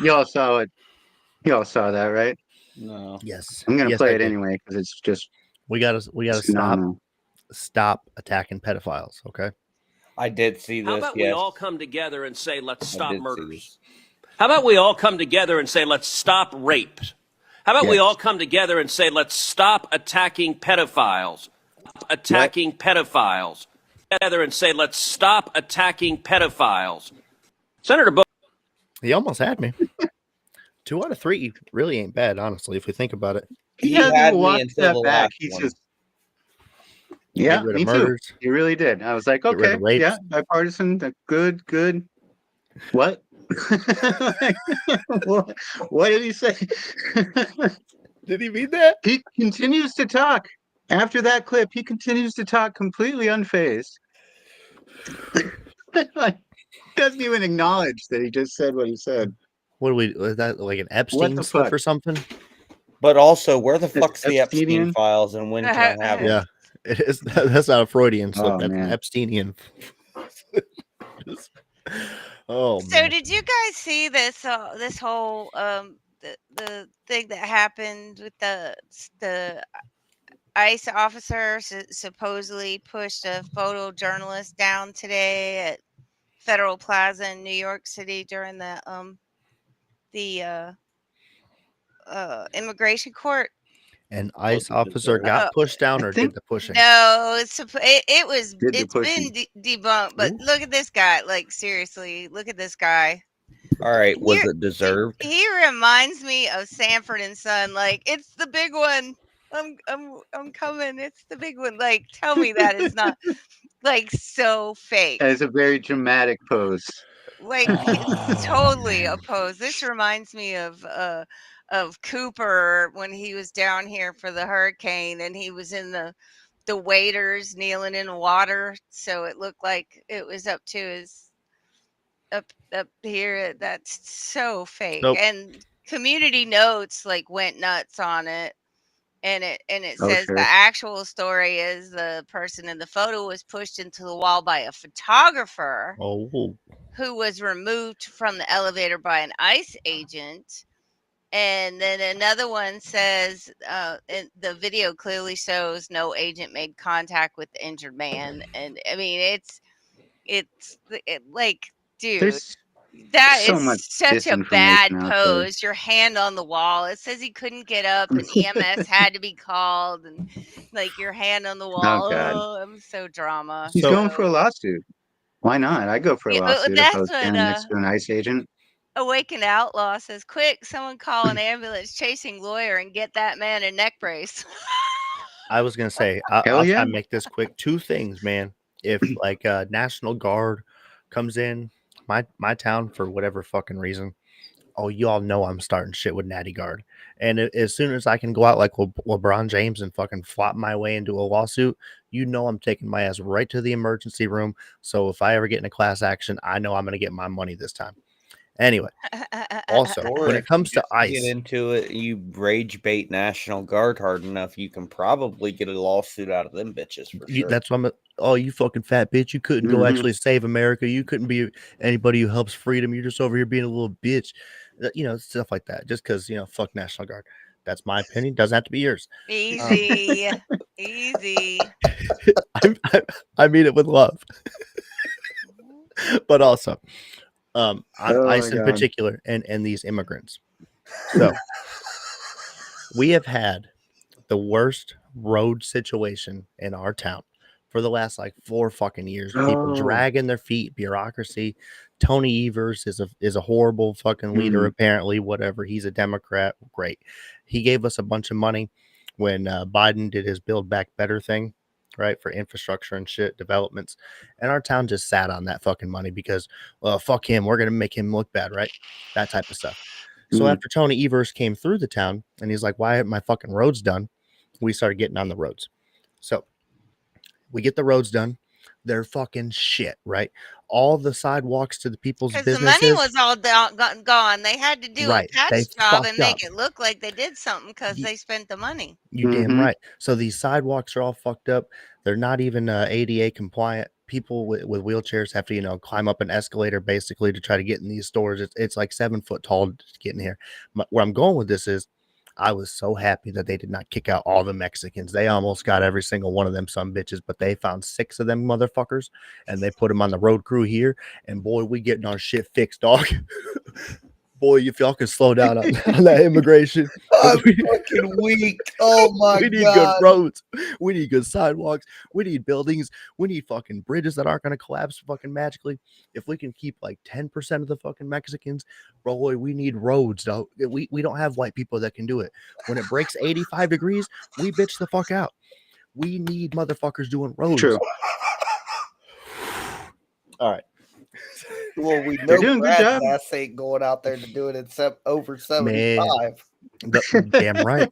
You all saw it. You all saw that, right? No. Yes. I'm gonna Yes, play I it did. anyway because it's just We gotta phenomenal. stop attacking pedophiles. Okay. I did see this. How about yes. we all come together and say, let's I stop did see murders? this. How about we all come together and say, let's stop rape? How about we Yes. all come together and say, let's stop attacking pedophiles? Attacking pedophiles. Together and say, let's stop attacking pedophiles. Senator Bo. He almost had me. 2 out of 3 really ain't bad, honestly, if we think about it. He had hasn't me walked until that the back. last He's one. just yeah, rid of me too. murders. He really did. I was like, Get rid okay, of rapes. yeah, bipartisan, good. What? what did he say? Did he mean that? He continues to talk. After that clip, he continues to talk completely unfazed. Like, doesn't even acknowledge that he just said what he said. Is that like an Epstein the slip fuck? or something? But also, where the It's fuck's the Epstein Epsteinian? files and when can I have it? Yeah. It is. That's not a Freudian slip. Oh, That's man. an Epsteinian. Oh So man. did you guys see this this whole the thing that happened with the ICE officer supposedly pushed a photojournalist down today at Federal Plaza in New York City during the immigration court? An ICE officer got pushed down or did the pushing? No, it's been debunked. But look at this guy. Like seriously, look at this guy. All right, was it deserved? He reminds me of Sanford and Son. Like it's the big one. I'm coming. It's the big one. Like tell me that is not like so fake. That is a very dramatic pose. Like it's totally opposed. This reminds me of Cooper when he was down here for the hurricane and he was in the waders kneeling in water, so it looked like it was up to his up here. That's so fake. Nope. And Community Notes like went nuts on it. And it Oh, says sure. the actual story is the person in the photo was pushed into the wall by a photographer Oh. who was removed from the elevator by an ICE agent. And then another one says, the video clearly shows no agent made contact with the injured man. And I mean, like, dude, There's that so is much such a bad disinformation out there. pose. Your hand on the wall. It says he couldn't get up and EMS had to be called, and like your hand on the Oh wall. God, Oh, I'm so drama. he's So going for a lawsuit. Why not? I go for a Yeah, lawsuit if I that's was what standing next to an ICE agent. Awakened Outlaw says. Quick, someone call an ambulance chasing lawyer and get that man a neck brace. I was gonna say Hell I'll try yeah. and make this quick. Two things, man. If like National Guard comes in my town for whatever fucking reason, oh, you all know I'm starting shit with Natty Guard. And as soon as I can go out like LeBron James and fucking flop my way into a lawsuit, you know I'm taking my ass right to the emergency room. So if I ever get in a class action, I know I'm gonna get my money this time. Anyway, also Or when if it comes you to just get ICE, into it, you rage bait National Guard hard enough, you can probably get a lawsuit out of them bitches for sure. that's what I'm. Oh, you fucking fat bitch! You couldn't go actually save America. You couldn't be anybody who helps freedom. You're just over here being a little bitch. You know, stuff like that. Just because fuck National Guard. That's my opinion. Doesn't have to be yours. Easy, easy. I mean it with love, but also on Oh my ICE in God. particular and these immigrants. So we have had the worst road situation in our town for the last like 4 fucking years. People Oh. dragging their feet, bureaucracy. Tony Evers is a horrible fucking leader, apparently. Whatever. He's a Democrat. Great. He gave us a bunch of money when Biden did his Build Back Better thing, right, for infrastructure and shit developments. And our town just sat on that fucking money because, well, fuck him. We're gonna make him look bad, right? That type of stuff. So after Tony Evers came through the town and he's like, why aren't my fucking roads done? We started getting on the roads. So we get the roads done. They're fucking shit, right? All the sidewalks to the people's Because the money businesses, was all gone. They had to do right? a They patch job and fucked up. make it look like they did something because You, they spent the money. you damn right. So these sidewalks are all fucked up. They're not even ADA compliant. People with wheelchairs have to, climb up an escalator basically to try to get in these stores. It's like 7 foot tall to get in here. Where I'm going with this is I was so happy that they did not kick out all the Mexicans. They almost got every single one of them some bitches, but they found 6 of them motherfuckers and they put them on the road crew here. And boy, we getting our shit fixed, dog. Boy, if y'all can slow down on that immigration. I'm fucking weak. Oh my We need God. good roads. We need good sidewalks. We need buildings. We need fucking bridges that aren't going to collapse fucking magically. If we can keep like 10% of the fucking Mexicans, boy, we need roads. Dog. We don't have white people that can do it. When it breaks 85 degrees, we bitch the fuck out. We need motherfuckers doing roads. True. All right. Well, we They're know doing a good Brad's job. ass ain't going out there to do it except over 75. Damn right.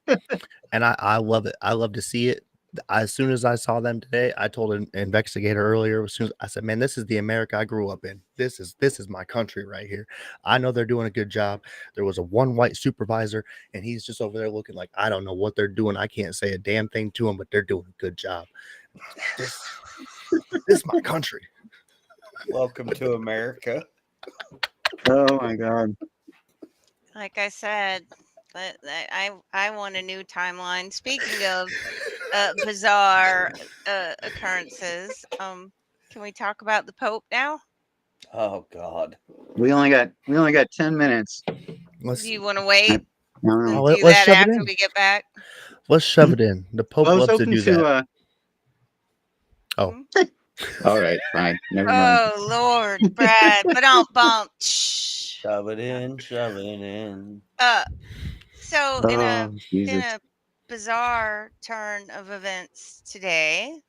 And I love it. I love to see it. As soon as I saw them today, I told an investigator earlier, as soon as I said, man, this is the America I grew up in. This is my country right here. I know they're doing a good job. There was a one white supervisor, and he's just over there looking like, I don't know what they're doing. I can't say a damn thing to them, but they're doing a good job. This is my country. Welcome to America. Oh my God. Like I said, I want a new timeline. Speaking of bizarre occurrences, can we talk about the Pope now? Oh God. We only got 10 minutes. Do you want to wait and do let's that shove it after in. we get back? Let's shove it in. The Pope I was loves to hoping do to. that. Oh. All right, fine. Never mind. Oh Lord, Brad, but don't bump. Shove it in, shove it in. So in Oh, Jesus. a bizarre turn of events today,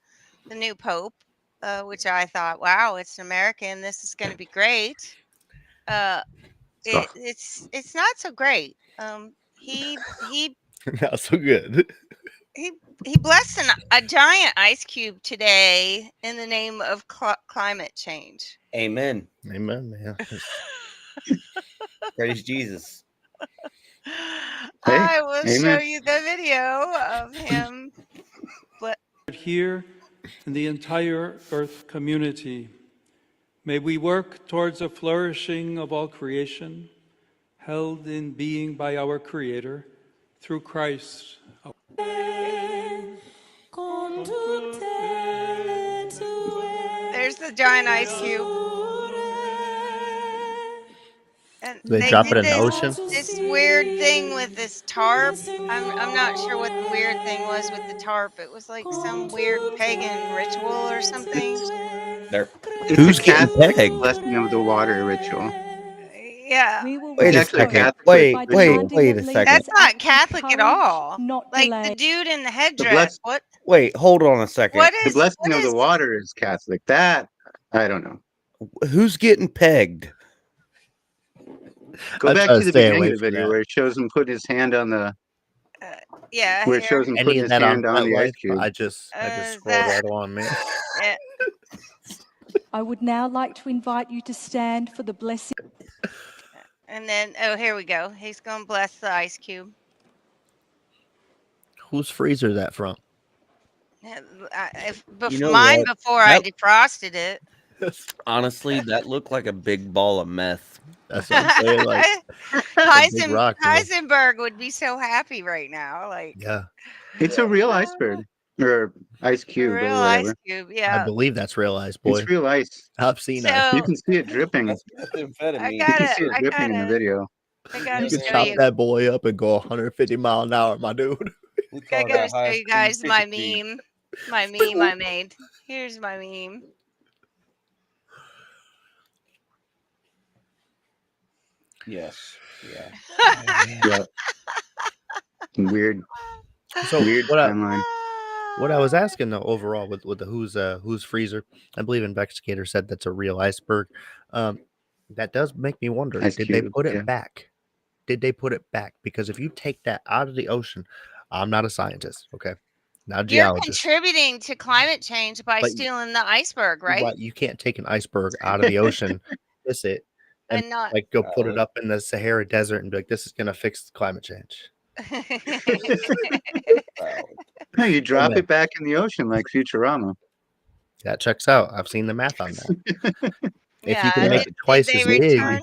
the new Pope, which I thought, wow, it's an American. This is going to be great. It's not so great. He Not so good. he blessed a giant ice cube today in the name of climate change. Amen. Amen, man. Praise Jesus. I will show amen. you the video of him. Here in the entire Earth community, may we work towards a flourishing of all creation, held in being by our Creator through Christ. There's the giant ice cube. And They they drop did it in the ocean. this weird thing with this tarp. I'm not sure what the weird thing was with the tarp. It was like some weird pagan ritual or something. It's a Catholic blessing of the water ritual. Yeah. Wait a actually a second. Catholic Wait ritual. a second. That's not Catholic at all. Like the dude in the headdress. What? Wait, hold on a second. What The is? blessing What of the is? water is Catholic. That I don't know. Who's getting pegged? Go I back try to to the stay beginning away of the from video that. where it shows him put his hand on the. Yeah. Where it shows him Any putting of his that on hand on the Life, ice cube. I just scrolled that- right along, man. Yeah. I would now like to invite you to stand for the blessing. And then, oh, here we go. He's gonna bless the ice cube. Whose freezer is that from? You know Mine what? before I defrosted it. Honestly, that looked like a big ball of meth. That's what I'm saying. Like a big rock, bro. Heisenberg would be so happy right now. Like, Yeah, It's a real iceberg or ice cube real or whatever. ice cube. I Yeah. believe that's real ice, boy. It's real ice. I've seen ice. So You can see it dripping. I You can gotta, see it I dripping in the gotta, video. I You gotta can show chop you. that boy up and go 150 mile an hour, my dude. I gotta show you guys my meme. My meme I made. Here's my meme. Yes. Yeah. Yeah. Weird. So Weird timeline. what I was asking though overall with the who's freezer, I believe Investigator said that's a real iceberg. That does make me wonder, Ice did they cube, put it yeah. back? Did they put it back? Because if you take that out of the ocean, I'm not a scientist, okay? Not a You're geologist. contributing to climate change by But- stealing the iceberg, right? But you can't take an iceberg out of the ocean, kiss it, and And not. like go put it up in the Sahara Desert and be like, this is gonna fix climate change. No, you drop man. it back in the ocean like Futurama. That checks out. I've seen the math on that. If you Yeah, can make it twice did as they big, return?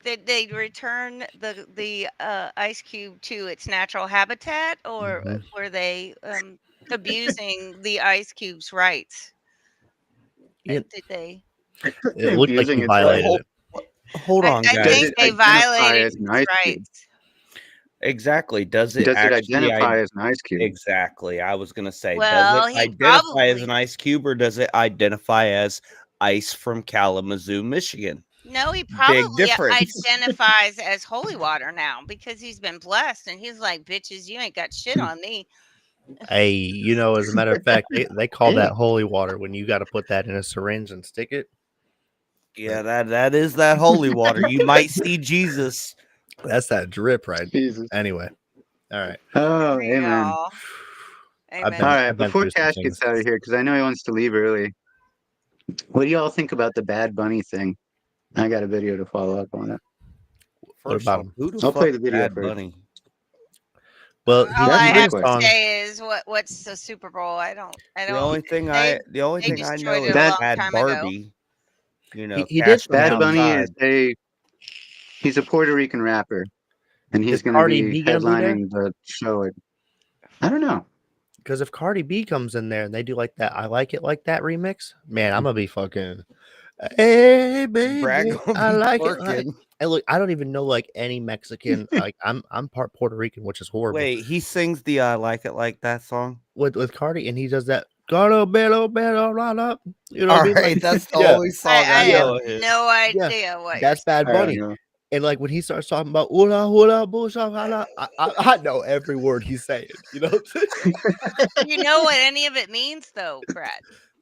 Did they return the ice cube to its natural habitat, or were they abusing the ice cube's rights? Yeah. Did they? it looked like Abusing you its violated it. Hold on, I guys. Does think it they identify violated as an its ice cube? rights. Exactly. Does it Does it actually identify as an ice cube? Exactly. I was gonna say, Well, does it he identify as an probably- ice cube or does it identify as ice from Kalamazoo, Michigan? No, he probably difference. identifies as holy water now because he's been blessed, and he's like, "Bitches, you ain't got shit on me." Hey, you know, as a matter of fact, they call that holy water when you got to put that in a syringe and stick it. Yeah, that is that holy water. You might see Jesus. That's that drip, right? Jesus. Anyway, all right. Oh, amen. Y'all. I've Amen. been- All right, I've been before through some Cash things. gets out of here, because I know he wants to leave early. What do y'all think about the Bad Bunny thing? I got a video to follow up on it. What First about off, him? who the I'll play fuck the video Bad first. Bunny? Well, All he I That's did my have a to question. song. say is what's the Super Bowl? I don't. The only thing they- the only they thing I know destroyed is it a long Bad time ago. Barbie. You know, He did Cash some was Bad Bunny is outside. he's a Puerto Rican rapper, and he's Is going to Cardi be B gonna be there? headlining the show. I don't know. Because if Cardi B comes in there and they do like that, I like it like that remix, man, I'm gonna be fucking. Hey Brad baby, gonna I be like it. Like, twerking. and look, I don't even know like any Mexican. Like I'm part Puerto Rican, which is horrible. Wait, he sings the I Like It Like That song? With Cardi, and he does that. Gotta better, right up. You know All what I mean? right, Like, that's the yeah, only song I I know have of his. no idea what. that's Bad I don't Bunny. know. And like when he starts talking about hula hula bullshit, I know every word he's saying. You know. You know what any of it means, though, Brad?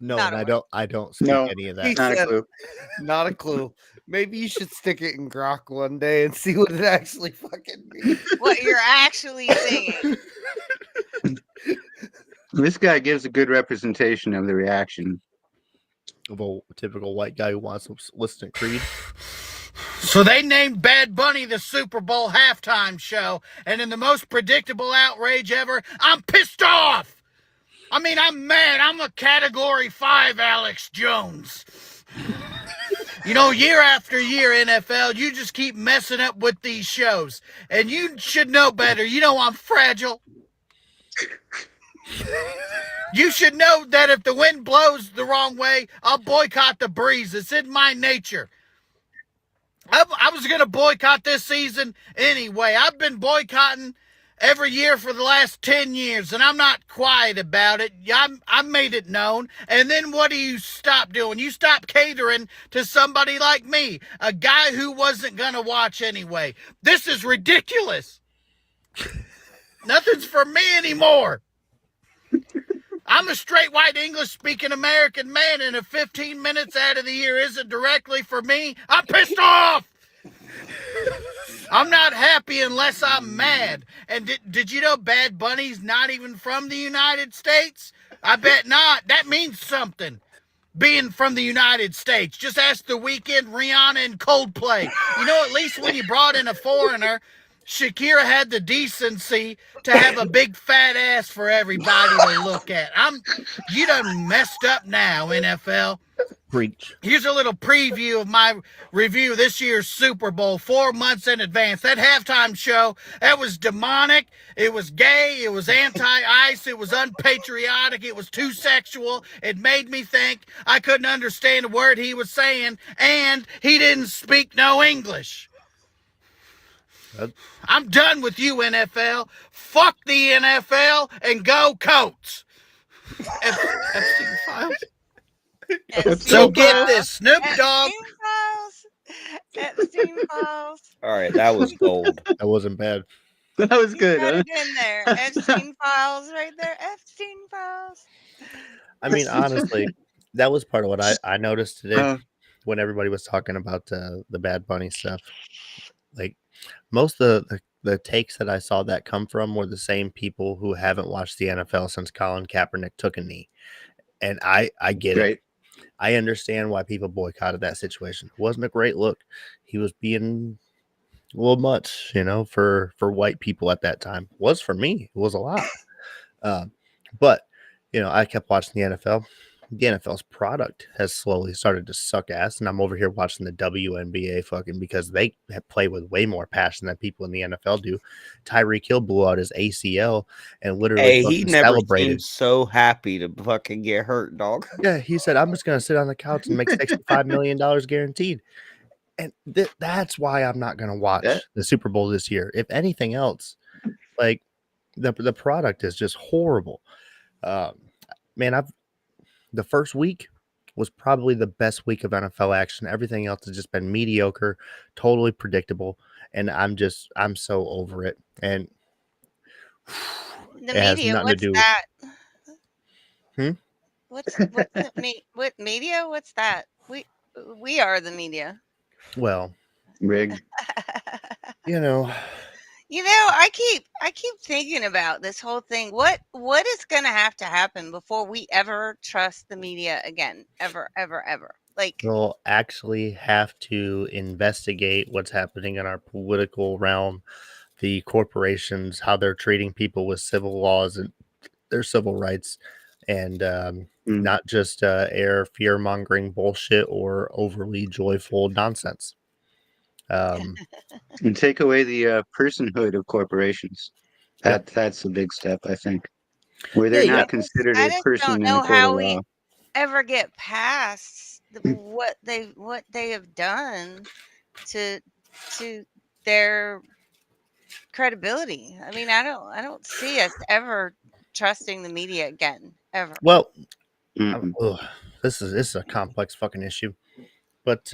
No, Not and a I don't speak No. any of He that. Not a said- clue. Not a clue. Maybe you should stick it in Grok one day and see what it actually fucking means. What you're actually singing. This guy gives a good representation of the reaction. Of a typical white guy who wants to listen to Creed. So they named Bad Bunny the Super Bowl halftime show, and in the most predictable outrage ever, I'm pissed off. I mean, I'm mad. I'm a Category 5 Alex Jones. You know, year after year, NFL, you just keep messing up with these shows. And you should know better. You know I'm fragile. You should know that if the wind blows the wrong way, I'll boycott the breeze. It's in my nature. I was going to boycott this season anyway. I've been boycotting every year for the last 10 years, and I'm not quiet about it. I made it known. And then what do you stop doing? You stop catering to somebody like me, a guy who wasn't going to watch anyway. This is ridiculous. Nothing's for me anymore. I'm a straight white English speaking American man, and if 15 minutes out of the year isn't directly for me, I'm pissed off. I'm not happy unless I'm mad. And did you know Bad Bunny's not even from the United States? I bet not. That means something, being from the United States. Just ask The Weeknd, Rihanna, and Coldplay. You know, at least when you brought in a foreigner, Shakira had the decency to have a big fat ass for everybody to look at. You done messed up now, NFL. Preach. Here's a little preview of my review of this year's Super Bowl 4 months in advance. That halftime show, that was demonic. It was gay. It was anti-ICE. It was unpatriotic. It was too sexual. It made me think I couldn't understand a word he was saying, and he didn't speak no English. I'm done with you, NFL. Fuck the NFL and go Colts. Epstein Files. So get this, Snoop Dogg. Epstein Files. All right, that was gold. That wasn't bad. That was good. Got Huh? it in there. Epstein Files right there. Epstein Files. I mean, honestly, that was part of what I noticed today when everybody was talking about the Bad Bunny stuff. Like, most of the takes that I saw that come from were the same people who haven't watched the NFL since Colin Kaepernick took a knee. And I get it. I understand why people boycotted that situation. It wasn't a great look. He was being a little much, for white people at that time. It was for me. It was a lot. But, I kept watching the NFL. The NFL's product has slowly started to suck ass, and I'm over here watching the WNBA fucking because they play with way more passion than people in the NFL do. Tyreek Hill blew out his ACL and literally he never celebrated. seemed so happy to fucking get hurt, dog. Yeah, he said, "I'm just gonna sit on the couch and make $65 million guaranteed," and that's why I'm not gonna watch the Super Bowl this year. If anything else, like the product is just horrible. Man, the first week was probably the best week of NFL action. Everything else has just been mediocre, totally predictable, and I'm so over it. And the it has media, nothing what's to do that? with. What's what media? What's that? We are the media. Well, rigged. I keep thinking about this whole thing. What is going to happen before we ever trust the media again? Ever. Like, we'll actually have to investigate what's happening in our political realm, the corporations, how they're treating people with civil laws and their civil rights, and not just air fear-mongering bullshit or overly joyful nonsense. And take away the personhood of corporations. That's a big step, I think, where they're not considered a person in the court of law. Ever get past what they have done to their credibility. I mean, I don't see us ever trusting the media again, ever. Well, this is a complex fucking issue, but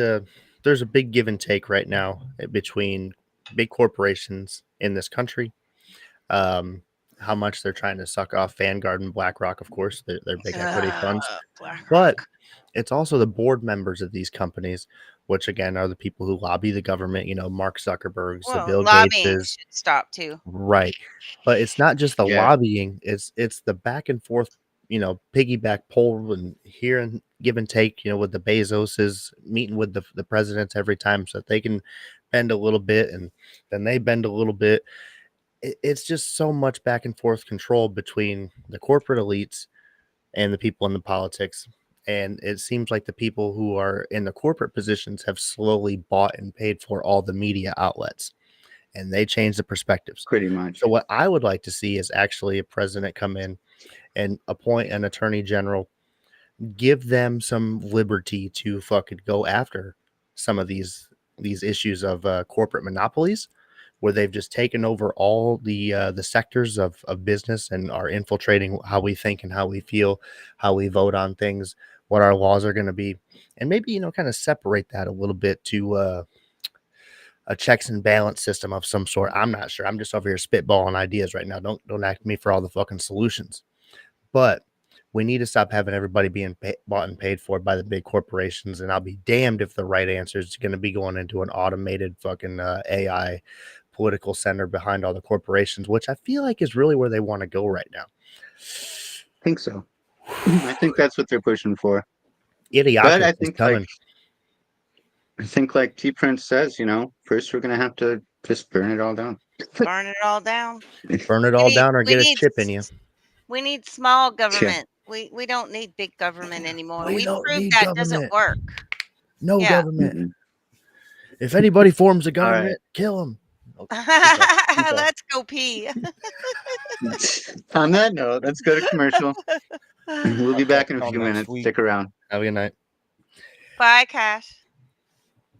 there's a big give and take right now between big corporations in this country. How much they're trying to suck off Vanguard and BlackRock, of course, they're big equity funds, but it's also the board members of these companies, which again are the people who lobby the government. Mark Zuckerberg's, the Bill Gates should stop too. Right, but it's not just the lobbying; it's the back and forth, piggyback pull and here and give and take. With the Bezoses meeting with the presidents every time, so that they can bend a little bit, and then they bend a little bit. It's just so much back and forth control between the corporate elites and the people in the politics. And it seems like the people who are in the corporate positions have slowly bought and paid for all the media outlets, and they change the perspectives. Pretty much. So what I would like to see is actually a president come in and appoint an attorney general, give them some liberty to fucking go after some of these issues of corporate monopolies, where they've just taken over all the sectors of business and are infiltrating how we think and how we feel, how we vote on things, what our laws are going to be, and maybe kind of separate that a little bit to a checks and balance system of some sort. I'm not sure. I'm just over here spitballing ideas right now. Don't ask me for all the fucking solutions. But we need to stop having everybody being bought and paid for by the big corporations. And I'll be damned if the right answer is going to be going into an automated fucking AI political center behind all the corporations, which I feel like is really where they want to go right now. I think so. I think that's what they're pushing for. Idiocracy But I is think coming. like T Prince says, first we're gonna have to just burn it all down. Burn it all down. Burn it all down or get a chip in you. We need small government. We don't need big government anymore. We We don't proved need that government. doesn't work. No Yeah. government. If anybody forms a government, kill them. Let's go pee. On that note, let's go to commercial. We'll be back in a few minutes. Stick around. Have a good night. Bye, Cash.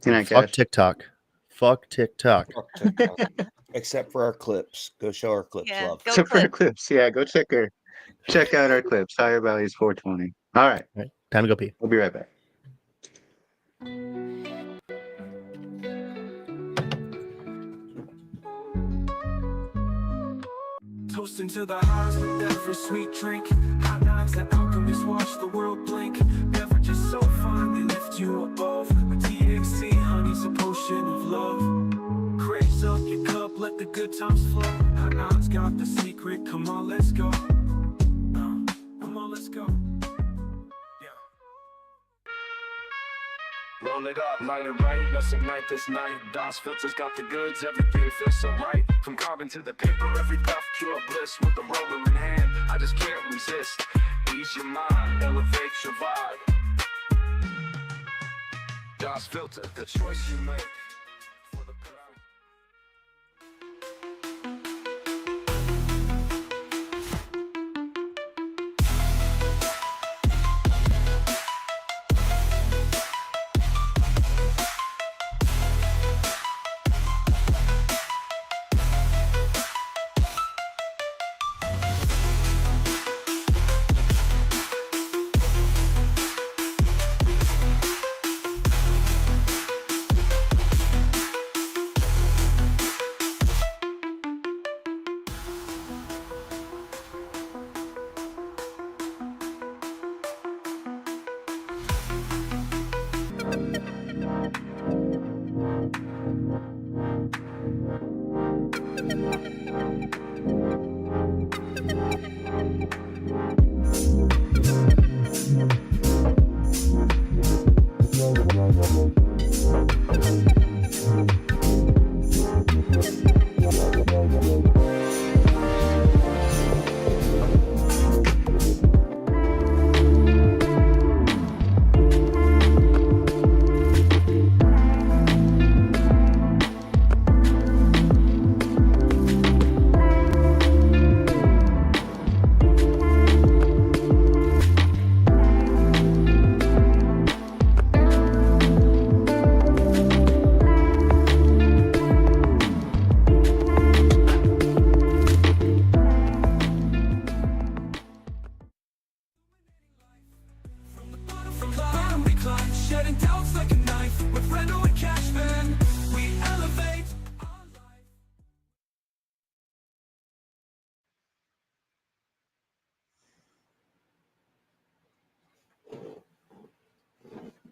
Good night, Fuck Cash. TikTok. Fuck TikTok. Except for our clips. Go show our clips, love. Except for our clips. Yeah, go check out our clips. Higher Values 420. All right. Time to go pee. We'll be right back. Toasting to the highs with every sweet drink. Hot knives that alchemists watch the world blink. Beverages so fine they lift you above. With THC, honey's a potion of love. Raise up your cup, let the good times flow. Hot knives got the secret. Come on, let's go. Come on, let's go. Roll it up, light it right, let's ignite this night. DOS filters got the goods, everything feels so right. From carbon to the paper, every puff pure bliss. With the roller in hand, I just can't resist. Ease your mind, elevate your vibe. DOS filter, the choice you make.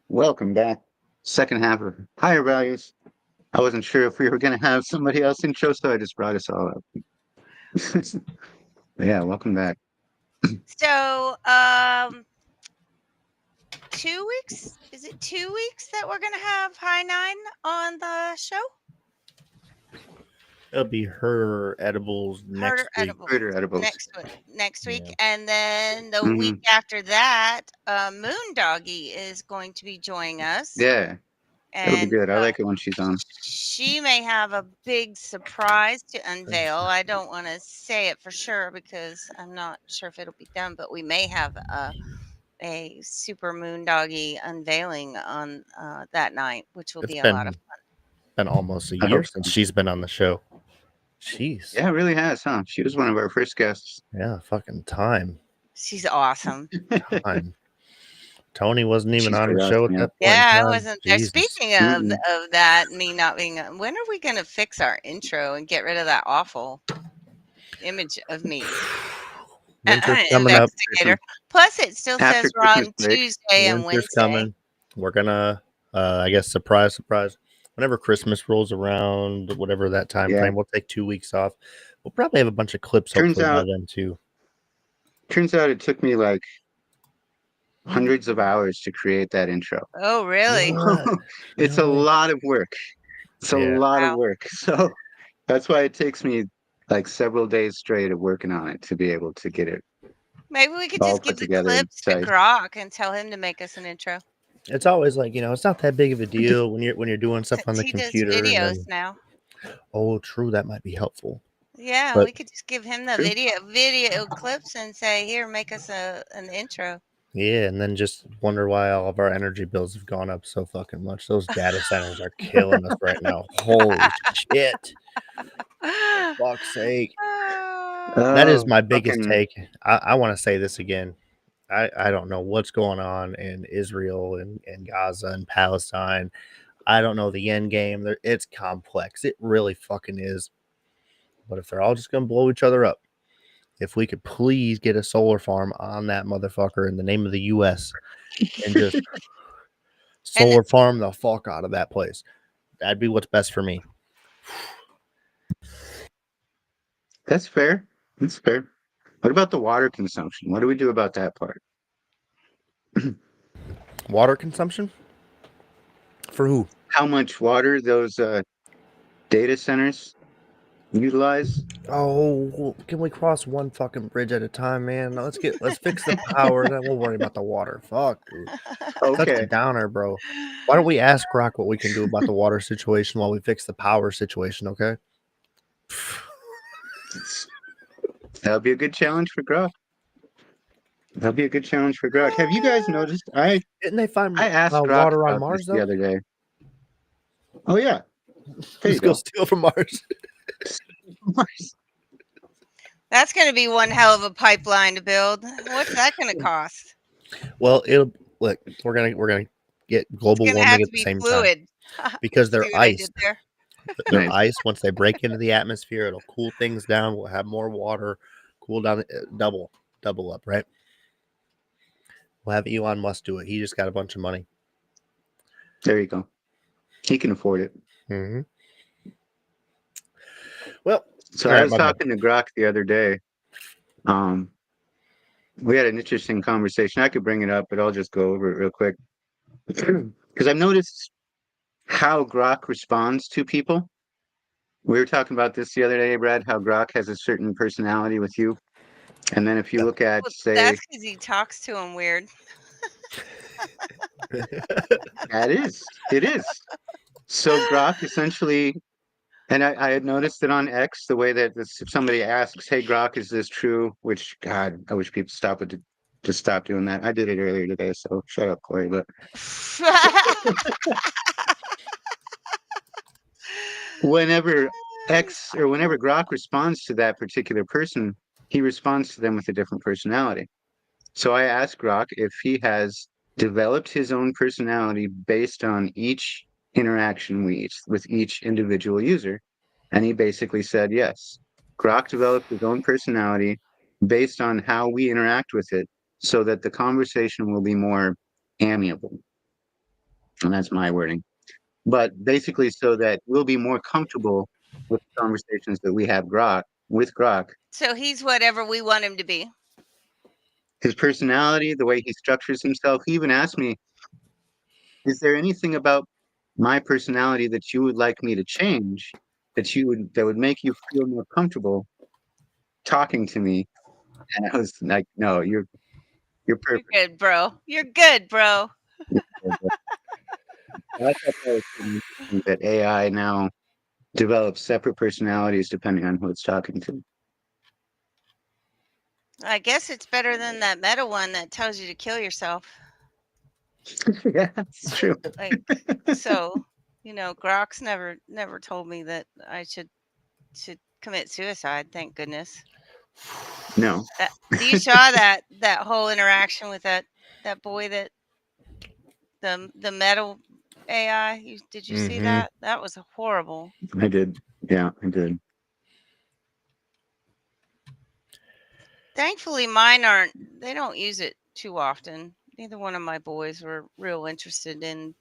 Welcome back. Second half of Higher Values. I wasn't sure if we were going to have somebody else intro, so I just brought us all up. Yeah, welcome back. So, 2 weeks? Is it 2 weeks that we're going to have High Nine on the show? It'll be her edibles next week. Herder edibles. Next week, Yeah. and then the Mhm. week after that, Moondoggie is going to be joining us. Yeah, that'll be And good. I like it when she's on. she may have a big surprise to unveil. I don't want to say it for sure because I'm not sure if it'll be done, but we may have a super Moondoggie unveiling on that night, which will It's be a lot of fun. been almost a I year hope since so. she's been on the show. Jeez. Yeah, it really has, huh? She was one of our first guests. Yeah, fucking time. She's awesome. Time. Tony wasn't even She's on the pretty show awesome, at yeah. that point in Yeah, I time. wasn't there. Jesus. Speaking of that, me not being, when are we going to fix our intro and get rid of that awful image of me? Winter's coming up. Investigator. Plus, it still After says we're on Christmas break. Tuesday and Winter's Wednesday. coming. We're gonna, I guess, surprise. Whenever Christmas rolls around, whatever that time Yeah. frame, we'll take 2 weeks off. We'll probably have a bunch of clips Turns hopefully by out- then too. Turns out it took me like hundreds of hours to create that intro. Oh, really? It's a lot of work. It's a Yeah. lot of work. So that's why it takes me like several days straight of working on it to be able to get it. Maybe we could all just put give the together clips to inside. Grok and tell him to make us an intro. It's always like, it's not that big of a deal when you're doing stuff on the He does computer. And videos then, now. oh, true, that might be helpful. Yeah, But- we could just give him the True. video clips and say, "Here, make us an intro." Yeah, and then just wonder why all of our energy bills have gone up so fucking much. Those data centers are killing us right now. Holy shit. For fuck's sake. That is my biggest fucking- take. I want to say this again. I don't know what's going on in Israel and Gaza and Palestine. I don't know the end game. It's complex. It really fucking is. But if they're all just going to blow each other up, if we could please get a solar farm on that motherfucker in the name of the U.S. and just solar farm the fuck out of that place, that'd be what's best for me. That's fair. That's fair. What about the water consumption? What do we do about that part? Water consumption? For who? How much water those data centers utilize? Oh, can we cross one fucking bridge at a time, man? Let's fix the power, then we'll worry about the water. Fuck, dude. Such Okay. a downer, bro. Why don't we ask Grok what we can do about the water situation while we fix the power situation, okay? That'll be a good challenge for Grok. That'll be a good challenge for Grok. Have you guys noticed? Didn't they find I asked Grok water on about Mars this though? the other day. Oh yeah. There you Let's go go. steal from Mars. That's going to be one hell of a pipeline to build. What's that going to cost? Well, look. We're gonna get global It's going to warming have at to the be same fluid. time because See they're what I ice. did there? Their Nice. ice, once they break into the atmosphere, it'll cool things down. We'll have more water, cool down, double up, right? We'll have Elon Musk do it. He just got a bunch of money. There you go. He can afford it. Mm-hmm. Well, So all I right, was my bad. talking to Grok the other day. We had an interesting conversation. I could bring it up, but I'll just go over it real quick. Because I've noticed how Grok responds to people. We were talking about this the other day, Brad, how Grok has a certain personality with you. And then if you look at, say, That's because he talks to him weird. that is, it is. So Grok essentially, and I had noticed it on X, the way that if somebody asks, hey, Grok, is this true? Which, God, I wish people just stop doing that. I did it earlier today, so shut up, Corey. But whenever whenever Grok responds to that particular person, he responds to them with a different personality. So I asked Grok if he has developed his own personality based on each interaction with each individual user. And he basically said yes. Grok developed his own personality based on how we interact with it so that the conversation will be more amiable. And that's my wording. But basically so that we'll be more comfortable with the conversations that we have with Grok. So he's whatever we want him to be. His personality, the way he structures himself. He even asked me, is there anything about my personality that you would like me to change that would make you feel more comfortable talking to me. And I was like, no, you're perfect. You're good, bro. You're good, bro. I thought that was pretty interesting that AI now develops separate personalities depending on who it's talking to. I guess it's better than that meta one that tells you to kill yourself. Yeah, it's true. Like, so, Grok's never told me that I should commit suicide. Thank goodness. No. You saw that whole interaction with that boy, that the metal AI. Did you see that? That was horrible. I did. Yeah, I did. Thankfully, mine aren't. They don't use it too often. Neither one of my boys were real interested in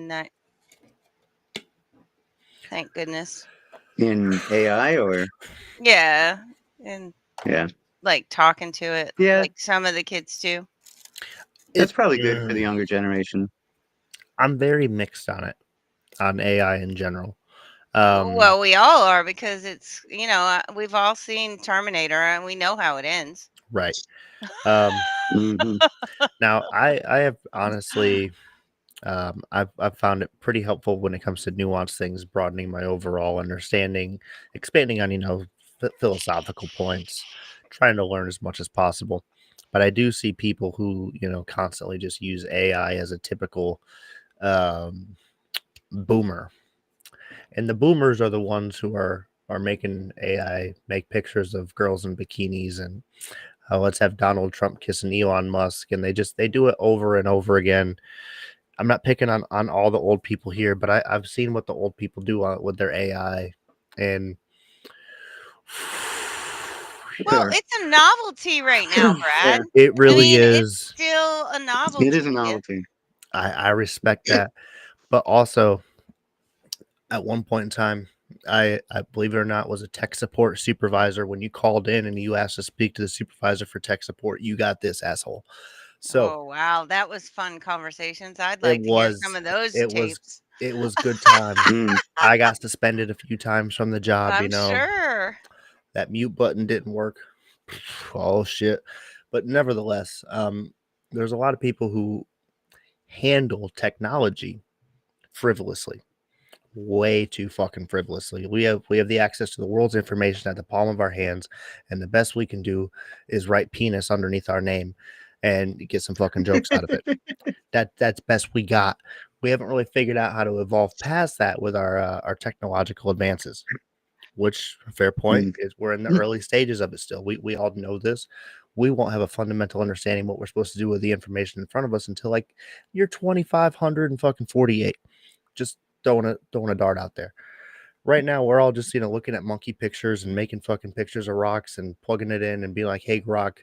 that. Thank goodness. In AI or? Yeah, and Yeah. like talking to it, Yeah. like some of the kids do. That's probably good for the younger generation. I'm very mixed on it, on AI in general. Well, we all are, because it's, we've all seen Terminator and we know how it ends. Right. Now, I have honestly, I've found it pretty helpful when it comes to nuanced things, broadening my overall understanding, expanding on philosophical points, trying to learn as much as possible. But I do see people who constantly just use AI as a typical boomer, and the boomers are the ones who are making AI make pictures of girls in bikinis, and let's have Donald Trump kissing Elon Musk, and they do it over and over again. I'm not picking on all the old people here, but I've seen what the old people do with their AI, and well, it's a novelty right now, Brad. it really is. It's still a novelty. It is a novelty. I respect that, but also at one point in time, I believe it or not, was a tech support supervisor. When you called in and you asked to speak to the supervisor for tech support, you got this, asshole. So oh wow, that was fun conversations. I'd like to hear some of those tapes. It was good time. I got suspended a few times from the job. I'm sure that mute button didn't work. Oh shit! But nevertheless, there's a lot of people who handle technology frivolously. Way too fucking frivolously. We have the access to the world's information at the palm of our hands, and the best we can do is write penis underneath our name and get some fucking jokes out of it. That's best we got. We haven't really figured out how to evolve past that with our technological advances. Which, fair point, is we're in the early stages of it still. We all know this. We won't have a fundamental understanding what we're supposed to do with the information in front of us until like year 2500 and fucking 48. Just throwing a dart out there. Right now, we're all just looking at monkey pictures and making fucking pictures of rocks and plugging it in and be like, "Hey, Grok,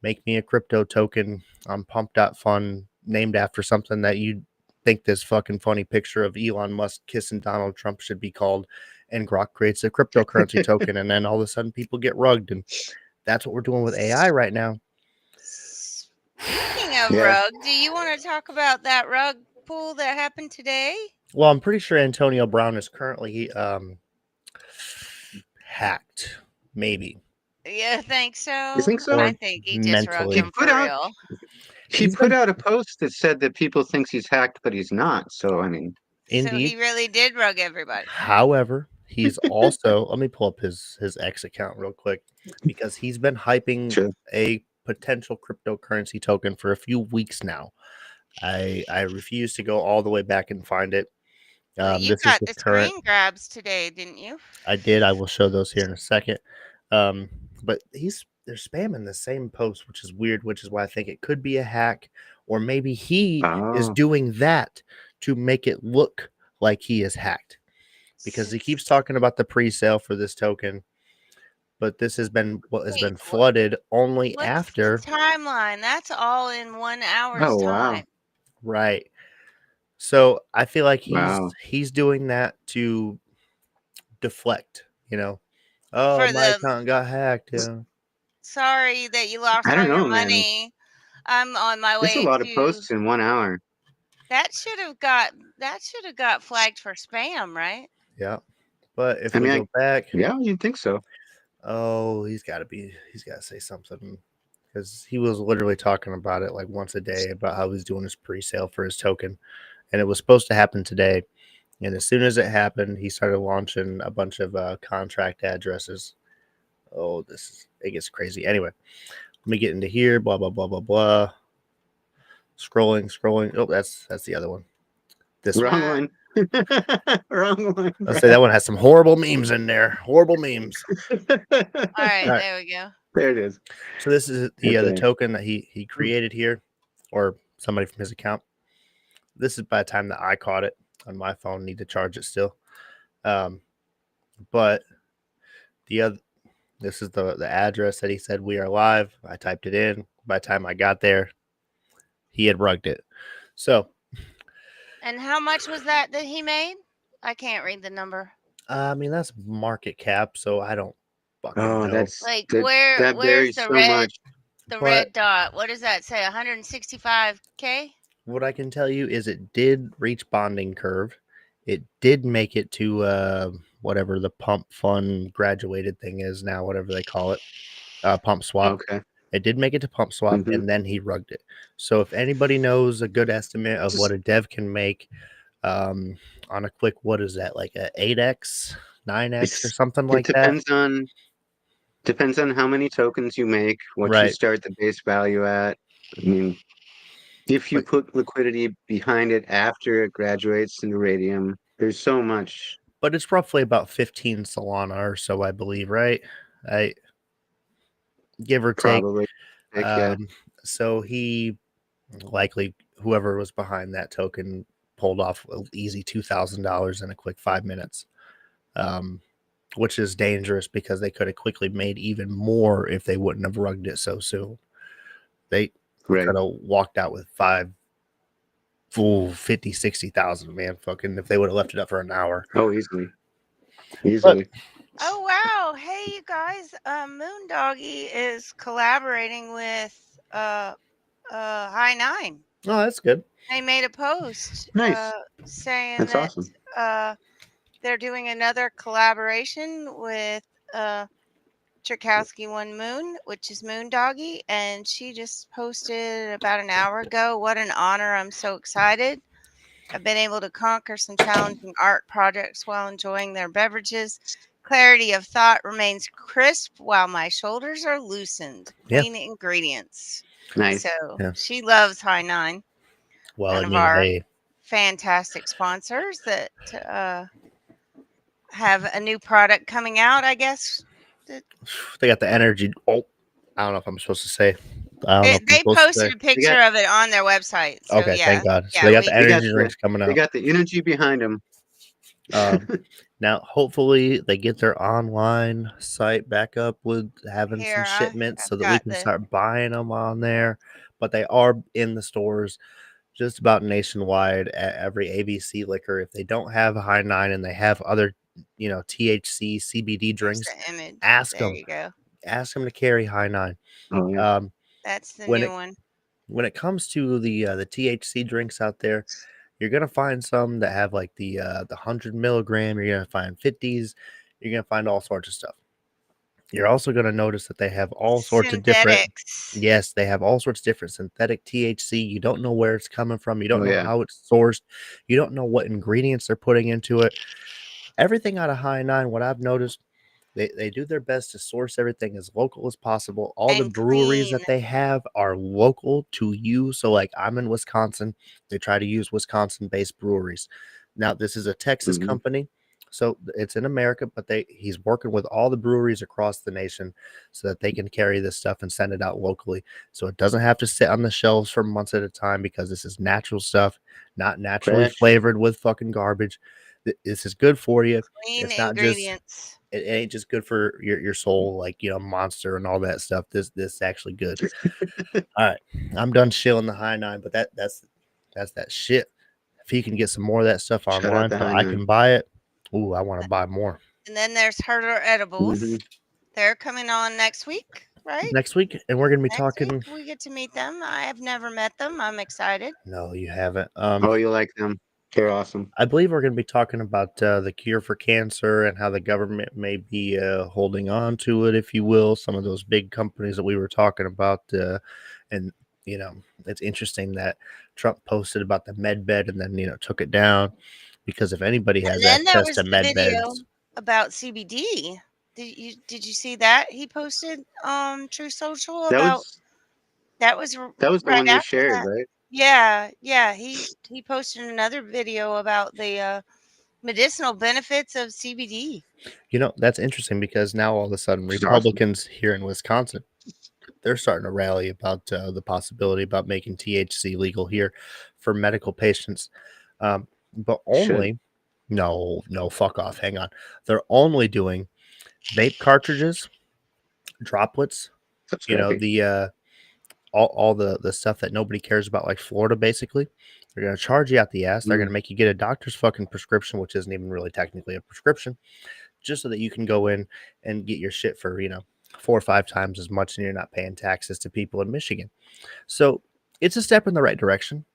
make me a crypto token on Pump.fun named after something that you think this fucking funny picture of Elon Musk kissing Donald Trump should be called." And Grok creates a cryptocurrency token, and then all of a sudden people get rugged, and that's what we're doing with AI right now. Speaking of rug, do you want to talk about that rug pull that happened today? Well, I'm pretty sure Antonio Brown is currently hacked. Maybe. You think so? You think so? I think he just rugged him for real. He put out a post that said that people thinks he's hacked, but he's not. So I mean, so he really did rug everybody. However, he's also let me pull up his X account real quick, because he's been hyping a potential cryptocurrency token for a few weeks now. I refuse to go all the way back and find it. You got the screen grabs today, didn't you? I did. I will show those here in a second. But they're spamming the same post, which is weird, which is why I think it could be a hack, or maybe he is doing that to make it look like he is hacked, because he keeps talking about the pre-sale for this token, but this has been flooded only after the timeline. That's all in 1 hour's time. Right. So I feel like he's doing that to deflect, Oh, my account got hacked. Yeah. Sorry that you lost all your money. Man. I'm on my way. There's a lot of posts in 1 hour. That should have got flagged for spam, right? Yeah. But if I we mean, go back, yeah, you'd think so. oh, he's got to say something because he was literally talking about it like once a day about how he's doing his pre-sale for his token, and it was supposed to happen today. And as soon as it happened, he started launching a bunch of contract addresses. Oh, it gets crazy. Anyway, let me get into here. Blah blah blah blah blah. Scrolling. Oh, that's the other one. This Wrong one. one. Wrong one. I'll say that one has some horrible memes in there. Horrible memes. All right, All right. there we go. There it is. So this is the Okay. token that he created here, or somebody from his account. This is by the time that I caught it on my phone. Need to charge it still. But this is the address that he said we are live. I typed it in. By the time I got there, he had rugged it. So, And how much was that he made? I can't read the number. I mean, that's market cap, so I don't fucking know. That's Like that where's varies the so red much. red dot? What does that say? 165K? What I can tell you is it did reach bonding curve. It did make it to whatever the pump fund graduated thing is now, whatever they call it, pump swap. Okay. It did make it to pump swap, and then he rugged it. So if anybody knows a good estimate of what a dev can make on a quick, what is that, like a 8x, 9x, or something like that? Depends on how many tokens you make, what you start the base value at. I mean, if you put liquidity behind it after it graduates into Radium, there's so much. But it's roughly about 15 Solana or so, I believe, right? Give or take. Probably. Yeah. So he likely, whoever was behind that token, pulled off an easy $2,000 in a quick 5 minutes, which is dangerous because they could have quickly made even more if they wouldn't have rugged it so soon. They could have walked out with 50, 60,000, man. Fucking if they would have left it up for an hour. Oh, easily. Oh wow! Hey, you guys. Moondoggy is collaborating with High Nine. Oh, that's good. They made a post saying that's that awesome. They're doing another collaboration with Tchaikovsky One Moon, which is Moondoggy, and she just posted about an hour ago. What an honor! I'm so excited. I've been able to conquer some challenging art projects while enjoying their beverages. Clarity of thought remains crisp while my shoulders are loosened. Clean ingredients. Nice. So she loves High Nine. Well, one of our fantastic sponsors that have a new product coming out, I guess. They got the energy. Oh, I don't know if I'm supposed to say. I don't know. They posted a picture of it on their website. So okay, yeah, thank God. So they got the energy drinks coming out. They got the energy behind them. Now, hopefully, they get their online site back up with having some shipments so that we can start buying them on there. But they are in the stores just about nationwide at every ABC liquor. If they don't have a High Nine and they have other, THC, CBD drinks, ask them. You go. Ask them to carry High Nine. Oh, yeah. That's the new one. When it comes to the THC drinks out there, you're gonna find some that have like the 100 milligram. You're gonna find 50s. You're gonna find all sorts of stuff. You're also gonna notice that they have all sorts of different. Yes, they have all sorts of different synthetic THC. You don't know where it's coming from. You don't know how it's sourced. You don't know what ingredients they're putting into it. Everything out of High Nine, what I've noticed, they do their best to source everything as local as possible. All the breweries that they have are local to you. So like I'm in Wisconsin, they try to use Wisconsin-based breweries. Now this is a Texas company, so it's in America, but he's working with all the breweries across the nation so that they can carry this stuff and send it out locally. So it doesn't have to sit on the shelves for months at a time because this is natural stuff, not naturally flavored with fucking garbage. This is good for you. Clean it's not ingredients. It ain't just good for your soul, like Monster and all that stuff. This is actually good. All right, I'm done shilling the High Nine, but that's that shit. If you can get some more of that stuff online, so I can buy it. Ooh, I want to buy more. And then there's Herder Edibles. They're coming on next week, right? Next week, and we're gonna be talking. We get to meet them. I have never met them. I'm excited. No, you haven't. Oh, you like them? They're awesome. I believe we're going to be talking about the cure for cancer and how the government may be holding on to it, if you will. Some of those big companies that we were talking about. And, it's interesting that Trump posted about the med bed and then, took it down, because if anybody And has then that access to was the med video beds, about CBD. Did you see that he posted on True Social That about was that was the right one you after shared, that. right? Yeah, he posted another video about the medicinal benefits of CBD. that's interesting, because now all of a sudden Which is awesome. Republicans here in Wisconsin, they're starting to rally about the possibility about making THC legal here for medical patients. But Should. only, no, fuck off. Hang on. They're only doing vape cartridges, droplets, That's crappy. the all the stuff that nobody cares about, like Florida, basically. They're going to charge you out the ass. They're going to make you get a doctor's fucking prescription, which isn't even really technically a prescription, just so that you can go in and get your shit for, 4 or 5 times as much, and you're not paying taxes to people in Michigan. So it's a step in the right direction,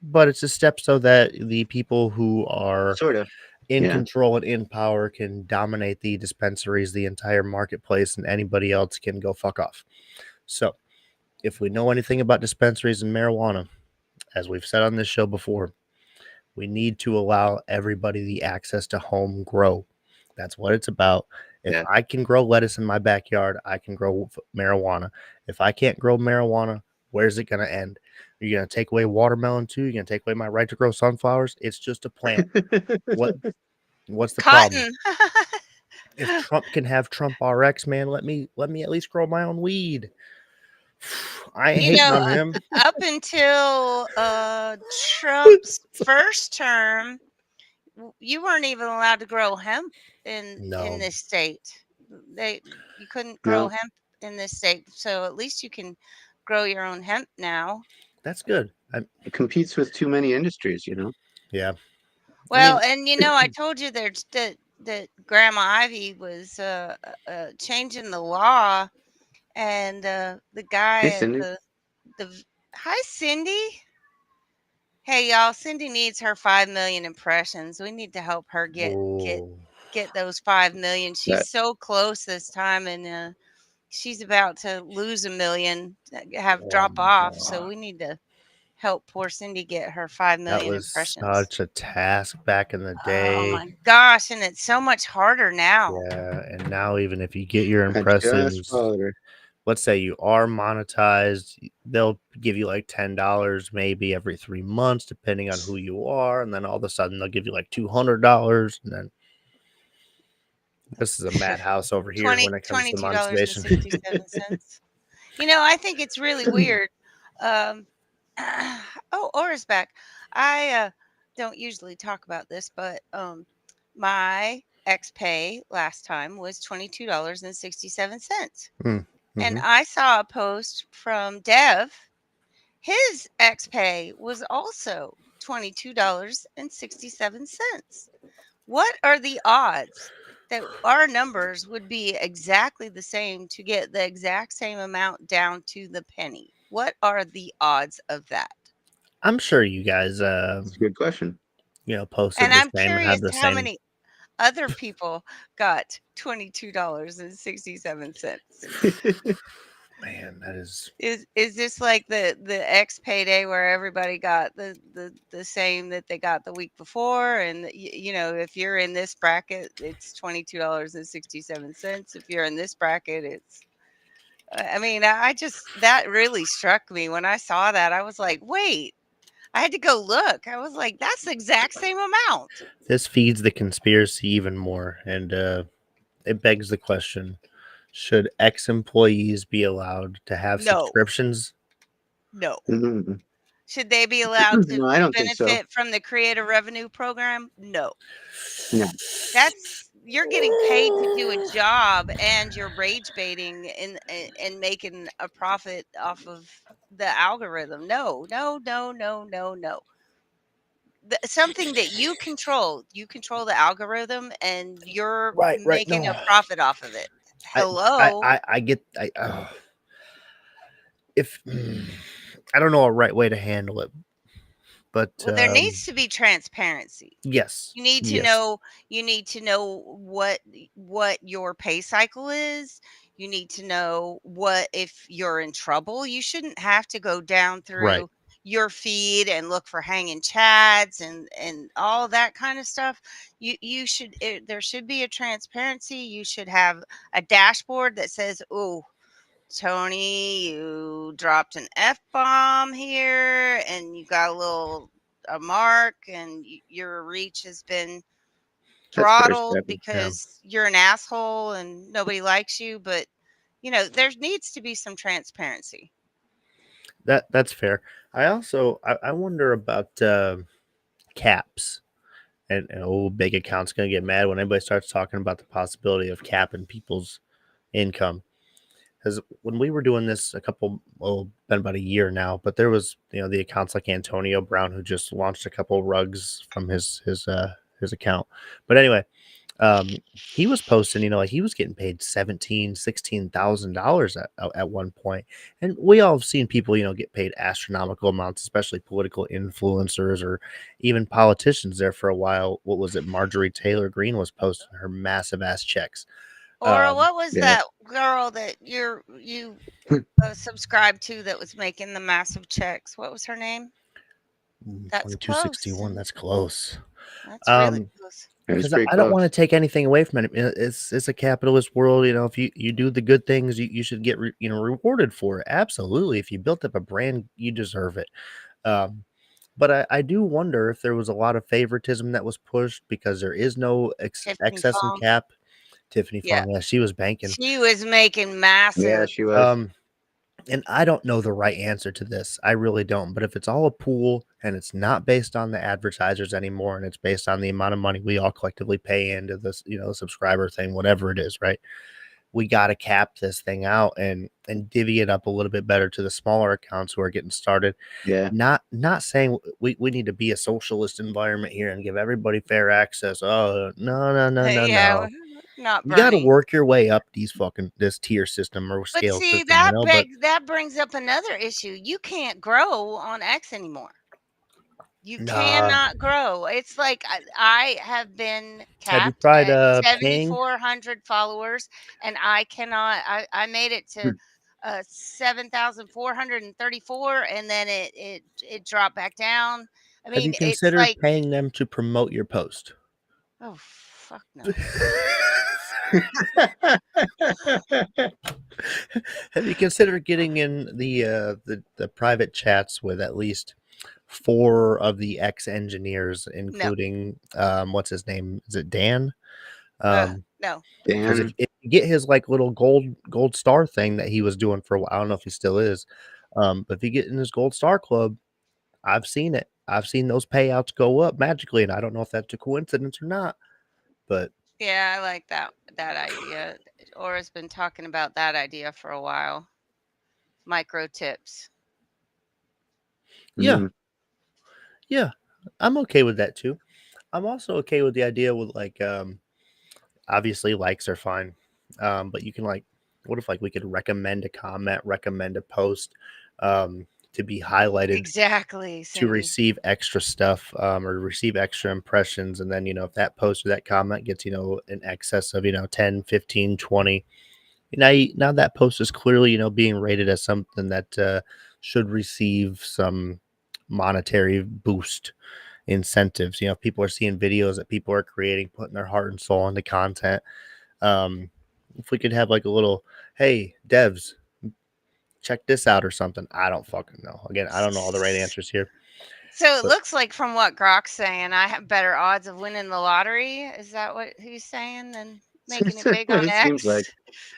but it's a step so that the people who are Sort of. in Yeah. control and in power can dominate the dispensaries, the entire marketplace, and anybody else can go fuck off. So if we know anything about dispensaries and marijuana, as we've said on this show before, we need to allow everybody the access to home grow. That's what it's about. If Yeah. I can grow lettuce in my backyard, I can grow marijuana. If I can't grow marijuana, where's it going to end? Are you going to take away watermelon too? You're going to take away my right to grow sunflowers? It's just a plant. What's the problem? Cotton. If Trump can have Trump RX, man, let me at least grow my own weed. I ain't You hating know, on him. up until Trump's first term, you weren't even allowed to grow hemp in No. this state. You couldn't grow No. hemp in this state, so at least you can grow your own hemp now. That's good. It competes with too many industries, Yeah. Well, and I told you that Grandma Ivy was changing the law, and the guy Hey, at Cindy. the hi Cindy. Hey y'all, Cindy needs her 5 million impressions. We need to help her get those 5 million. She's so close this time, and she's about to lose 1 million, have drop off. So we need to help poor Cindy get her 5 That million was impressions. such a task back in the Oh day. my gosh, and it's so much harder now. Yeah, and now even if you get your I just impressions, followed her. let's say you are monetized, they'll give you like $10 maybe every 3 months, depending on who you are, and then all of a sudden they'll give you like $200, and then this is a madhouse over here when it comes to monetization. $22.67. I think it's really weird. Aura's back. I don't usually talk about this, but my XPay last time was $22.67. And I saw a post from Dev. His XPay was also $22.67. What are the odds that our numbers would be exactly the same to get the exact same amount down to the penny? What are the odds of that? I'm sure you guys, That's a good question. Posted And the I'm same and have curious the how same. many other people got $22.67. Man, that is Is this like the X payday where everybody got the same that they got the week before? And if you're in this bracket, it's $22.67. If you're in this bracket, it's I mean, I just that really struck me when I saw that. I was like, wait, I had to go look. I was like, that's the exact same amount. this feeds the conspiracy even more, and it begs the question: should ex-employees be allowed to have No. subscriptions? No. Mm-hmm. Should they be allowed to No, I don't think so. benefit from the Creator Revenue Program? No. No. You're getting paid to do a job, and you're rage baiting and making a profit off of the algorithm. No. Something that you control the algorithm, and you're Right, making no. a profit off of it. Hello. I get. If I don't know a right way to handle it, But Well, there needs to be transparency. yes, You need to yes, know what your pay cycle is. You need to know what if you're in trouble. You shouldn't have to go down right. through your feed and look for hanging chads and all that kind of stuff. You should there should be a transparency. You should have a dashboard that says, "Oh, Tony, you dropped an F bomb here, and you got a mark, and your reach has been That's fair throttled stepping. because you're an asshole and nobody likes you." But there needs to be some transparency. That's fair. I also I wonder about caps. And old big account's gonna get mad when anybody starts talking about the possibility of capping people's income. Because when we were doing this been about a year now, but there was the accounts like Antonio Brown who just launched a couple rugs from his account. But anyway, he was posting, like he was getting paid $16,000 at one point, and we all have seen people get paid astronomical amounts, especially political influencers or even politicians. There for a while, what was it? Marjorie Taylor Greene was posting her massive ass checks. Or what was Yeah. that girl that you subscribed to that was making the massive checks? What was her name? That's close. 2261. That's close. That's really close. It was Because pretty I don't want to close. take anything away from it. It's a capitalist world. If you do the good things, you should get rewarded for it. Absolutely. If you built up a brand, you deserve it. Um, but I do wonder if there was a lot of favoritism that was pushed because there is no Tiffany excess and Fong. cap. Tiffany Yeah. Fong, yeah, she was banking. She was making Yeah, massive. she was. And I don't know the right answer to this. I really don't. But if it's all a pool and it's not based on the advertisers anymore, and it's based on the amount of money we all collectively pay into this, subscriber thing, whatever it is, right? We got to cap this thing out and divvy it up a little bit better to the smaller accounts who are getting started. Yeah. Not saying we need to be a socialist environment here and give everybody fair access. Oh, no. Yeah, not You got to Bernie. work your way up this tier system or But scale see, system, but that brings up another issue. You can't grow on X anymore. You nah. cannot grow. It's like I have been Have you capped tried at paying? 7,400 followers, and I cannot. I made it to 7,434, and then it dropped back down. I Have you mean, it's considered like, paying them to promote your post? oh fuck no. Have you considered getting in the private chats with at least 4 of the ex-engineers, No. including what's his name? Is it Dan? No. Because Dan. if you get his like little gold star thing that he was doing for a while, I don't know if he still is. But if you get in his gold star club, I've seen it. I've seen those payouts go up magically, and I don't know if that's a coincidence or not. But Yeah, I like that idea. Aura's been talking about that idea for a while. Micro tips. yeah, Mhm. yeah, I'm okay with that too. I'm also okay with the idea with like obviously likes are fine. But you can like what if like we could recommend a comment, recommend a post to be highlighted Exactly, to Cindy. receive extra stuff or receive extra impressions, and then if that post or that comment gets in excess of 10, 15, 20, now that post is clearly being rated as something that should receive some monetary boost incentives. If people are seeing videos that people are creating, putting their heart and soul into content, if we could have like a little, hey devs, check this out or something. I don't fucking know. Again, I don't know all the right answers here. So it But looks like from what Grok's saying, I have better odds of winning the lottery. Is that what he's saying than making it big on It seems like.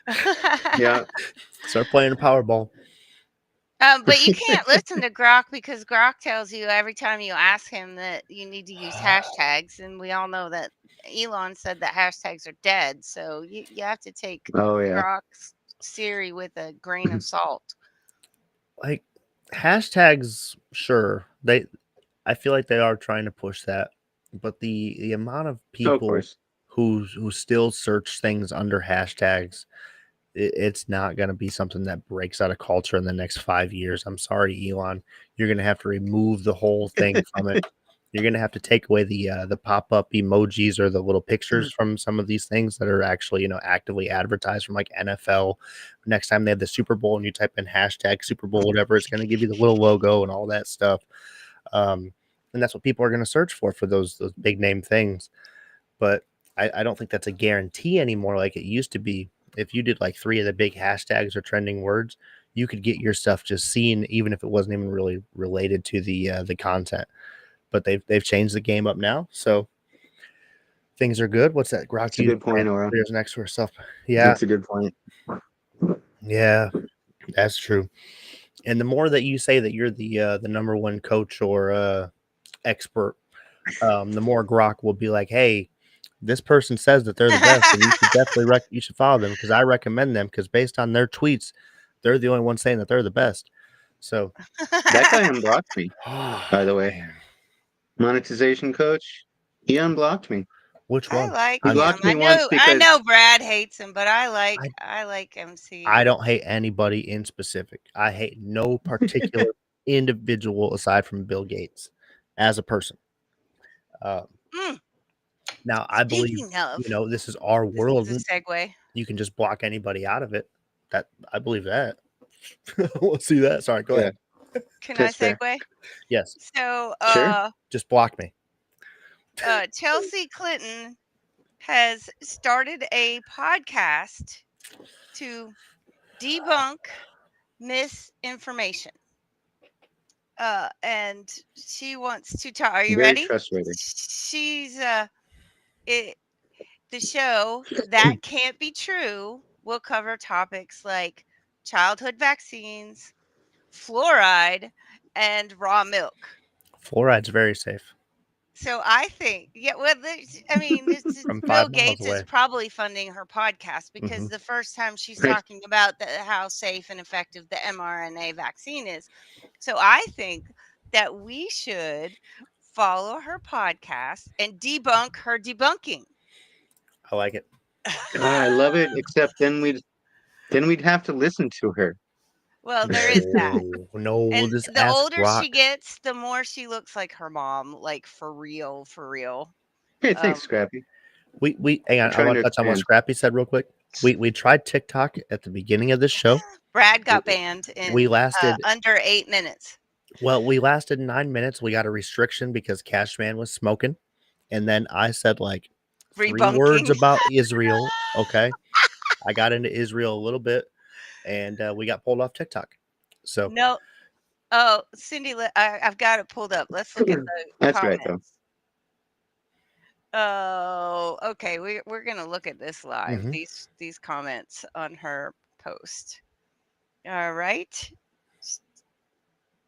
X? Yeah. start playing Powerball. But you can't listen to Grok because Grok tells you every time you ask him that you need to use hashtags, and we all know that Elon said that hashtags are dead. So you have to take Oh yeah. Grok's Siri with a grain of salt. Like hashtags, sure. I feel like they are trying to push that, but the amount of Oh, of people course. who still search things under hashtags it's not going to be something that breaks out of culture in the next 5 years. I'm sorry, Elon. You're going to have to remove the whole thing from it. You're going to have to take away the pop-up emojis or the little pictures from some of these things that are actually, actively advertised from like NFL. Next time they have the Super Bowl and you type in hashtag Super Bowl, whatever, it's going to give you the little logo and all that stuff. And that's what people are going to search for those big name things. But I don't think that's a guarantee anymore like it used to be. If you did like 3 of the big hashtags or trending words, you could get your stuff just seen, even if it wasn't even really related to the content. But they've changed the game up now, so things are good. What's that? That's a good point, Aura. There's next to stuff. Yeah, That's a good point. yeah, that's true. And the more that you say that you're the number one coach or expert, the more Grok will be like, hey, this person says that they're the best, and you should definitely you should follow them because I recommend them because based on their tweets, they're the only ones saying that they're the best. So that guy unblocked me, by the way. Man. Monetization coach, he unblocked me. Which one? I like he him. blocked me once because I know Brad hates him, but I like MC. I don't hate anybody in specific. I hate no particular individual aside from Bill Gates as a person. Now, I believe, this is our world. This is a segue. You can just block anybody out of it. That I believe that. Let's see that. Sorry, go ahead. Can I segue? Yes. So, sure. Just block me. Chelsea Clinton has started a podcast to debunk misinformation. And she wants to talk. Are you Very ready? trustworthy. She's the show That Can't Be True will cover topics like childhood vaccines, fluoride, and raw milk. Fluoride's very safe. So I think, Bill Gates is probably funding her podcast because the first time she's talking about how safe and effective the mRNA vaccine is. So I think that we should follow her podcast and debunk her debunking. I like it. I love it. Except then we'd have to listen to her. Well, there is that. No, and just the ask older Grok. she gets, the more she looks like her mom, like for real, for real. Hey, thanks, Scrappy. We hang on. I want to touch on what Scrappy said real quick. We tried TikTok at the beginning of this show. Brad got banned in we lasted under 8 minutes. Well, we lasted 9 minutes. We got a restriction because Cashman was smoking, and then I said like 3 words about Israel. Okay, I got into Israel a little bit, and we got pulled off TikTok. So no, oh, Cindy, I've got it pulled up. Let's look at the That's comments. right, though. Oh, okay. We're gonna look at this live. Mhm. These comments on her post. All right.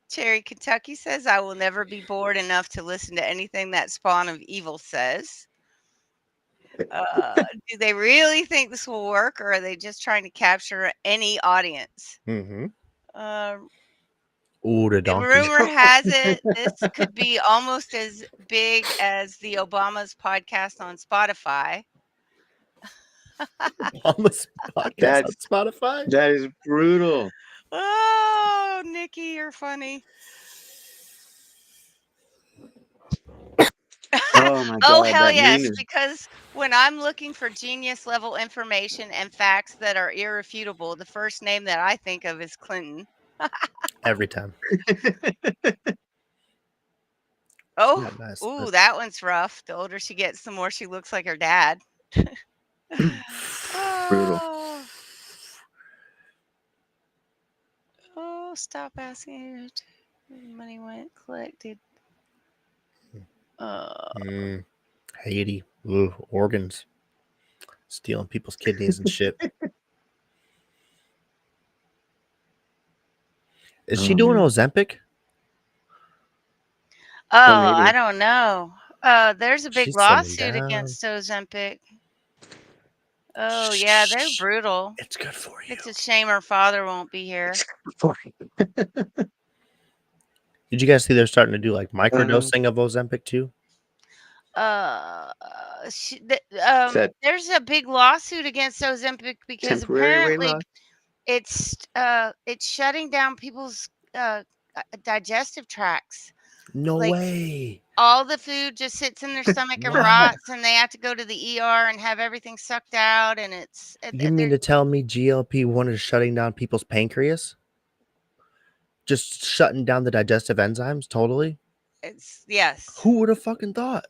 Cherry Kentucky says, "I will never be bored enough to listen to anything that Spawn of Evil says." Do they really think this will work, or are they just trying to capture any audience? Mm-hmm. The rumor has it this could be almost as big as the Obama's podcast on Spotify. Obama's podcast on Spotify? That is brutal. Oh, Nikki, you're funny. Oh my God! Oh, hell that yes, meme is... because when I'm looking for genius level information and facts that are irrefutable, the first name that I think of is Clinton. Every time. Oh, ooh, that one's rough. The older she gets, the more she looks like her dad. Brutal. Oh, stop asking. Money went collected. Haiti. Ooh, organs. Stealing people's kidneys and shit. Is she doing Ozempic? Oh, I don't know. There's a big She's slimming lawsuit down. against Ozempic. Oh, yeah, they're brutal. It's good for you. It's a shame her father won't be here. Did you guys see they're starting to do like microdosing of Ozempic too? that there's a big lawsuit against Ozempic because temporary weight apparently loss? it's shutting down people's digestive tracts. No Like way. all the food just sits in their stomach and What? rots, and they have to go to the ER and have everything sucked out. And You mean to tell me GLP-1 is shutting down people's pancreas? Just shutting down the digestive enzymes totally? yes, Who would have fucking thought?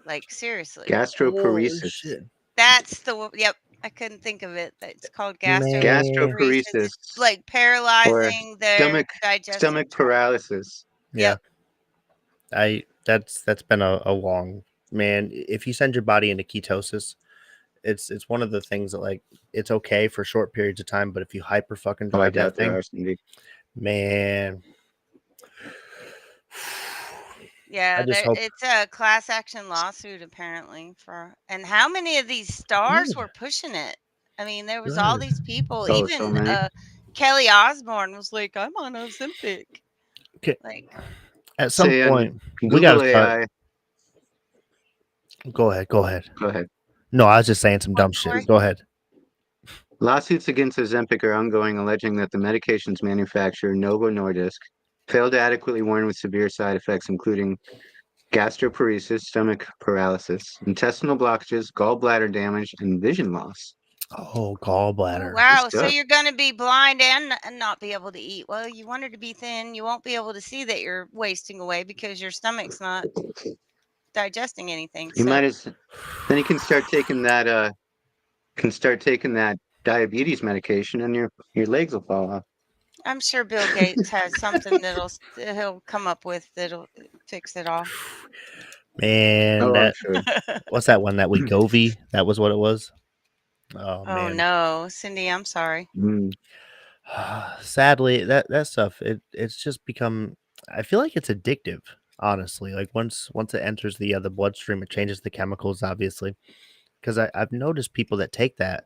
like seriously. Holy Gastroparesis. shit. That's yep. I couldn't think of it. It's called Man. gastroparesis. Gastroparesis. It's like Or paralyzing their digestive stomach tract. paralysis. Yeah. That's been a long, man. If you send your body into ketosis, it's one of the things that, like, it's okay for short periods of time, but if you hyper fucking Oh, I drive that doubt there thing, are some. man. Yeah, I just hope. it's a class action lawsuit apparently and how many of these stars Good. were pushing it? I mean, there was all Good. these people. Oh, so Even many. Kelly Osbourne was like, "I'm on Ozempic." Okay. Like, At some Say point, we got Google to start. AI. Go ahead. Go ahead. Go ahead. No, I was just saying some what, dumb shit. Corey? Go ahead. Lawsuits against Ozempic are ongoing, alleging that the medication's manufacturer, Novo Nordisk, failed to adequately warn with severe side effects, including gastroparesis, stomach paralysis, intestinal blockages, gallbladder damage, and vision loss. Oh, Oh, gallbladder. wow. So stuff. you're going to be blind and not be able to eat. Well, you wanted to be thin. You won't be able to see that you're wasting away because your stomach's not digesting anything. You So might as then you can start taking that diabetes medication, and your legs will fall off. I'm sure Bill Gates has something he'll come up with that'll fix it all. Man, Oh, I'm that sure. what's that one that Wegovy? That was what it was. Oh Oh man. no, Cindy, I'm sorry. Mm. Sadly, that stuff it's just become. I feel like it's addictive. Honestly, like once it enters the bloodstream, it changes the chemicals. Obviously, because I've noticed people that take that.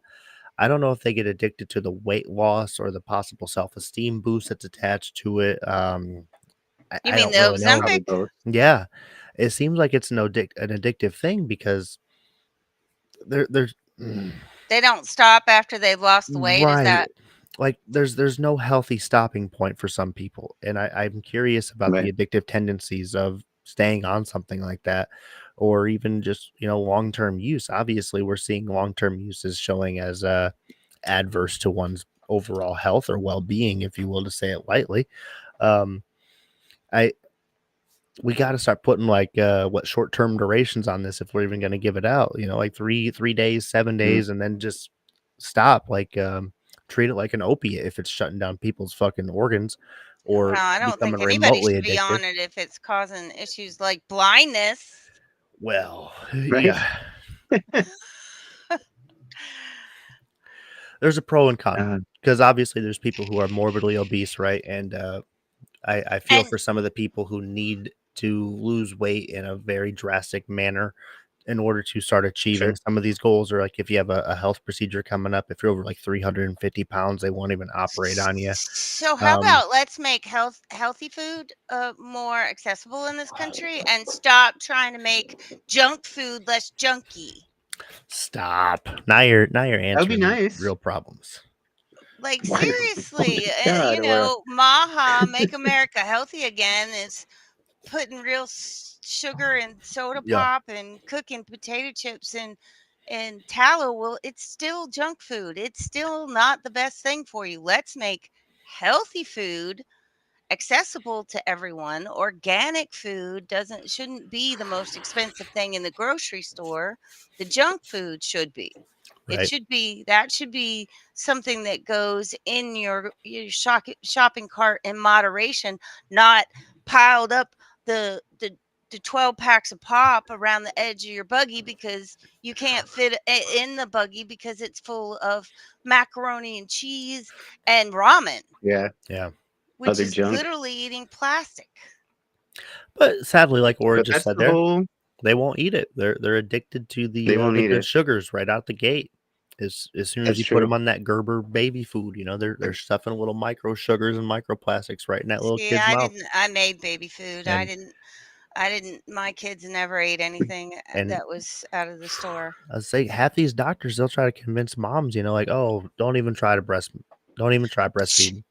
I don't know if they get addicted to the weight loss or the possible self esteem boost that's attached to it. You I mean don't the really know. Probably Ozempic? both. Yeah, it seems like it's an addictive thing because there's They don't stop after they've lost the weight. Is right. that Like there's no healthy stopping point for some people, and I'm curious about Right. the addictive tendencies of staying on something like that, or even just long term use. Obviously, we're seeing long term use is showing as adverse to one's overall health or well being, if you will, to say it lightly. Um, I we got to start putting like what short term durations on this if we're even going to give it out. Like three days, 7 days, and then just stop. Like treat it like an opiate if it's shutting down people's fucking organs well, or I don't think becoming anybody remotely should be addictive. on it if it's causing issues like blindness. Well, Right. yeah, there's a pro and con because obviously there's people who are morbidly obese, right? And I feel And for some of the people who need to lose weight in a very drastic manner in order to start achieving Sure. some of these goals, or like if you have a health procedure coming up, if you're over like 350 pounds, they won't even operate on you. so how about let's make healthy food more accessible in this country and stop trying to make junk food less junky. Stop. Now you're That would be answering nice. real problems. Like Oh my seriously, God, or Maha, Make America Healthy Again is putting real sugar and soda Yeah. pop and cooking potato chips and tallow. Well, it's still junk food. It's still not the best thing for you. Let's make healthy food accessible to everyone. Organic food shouldn't be the most expensive thing in the grocery store. The junk food should be. It Right. should be something that goes in your shopping cart in moderation, not piled up the 12 packs of pop around the edge of your buggy because you can't fit it in the buggy because it's full of macaroni and cheese and ramen, yeah, Yeah. which other is junk. literally eating plastic. But sadly, like Ora But just that's said the there, whole. they won't eat it. They're addicted to They won't the eat good it. sugars right out the gate. As soon as That's you put true. them on that Gerber baby food, they're stuffing little micro sugars and microplastics right in that little See, kid's mouth. I made baby food. I And didn't My kids never ate anything And that was out of the store. I say half these doctors, they'll try to convince moms, like, oh, don't even try breastfeeding.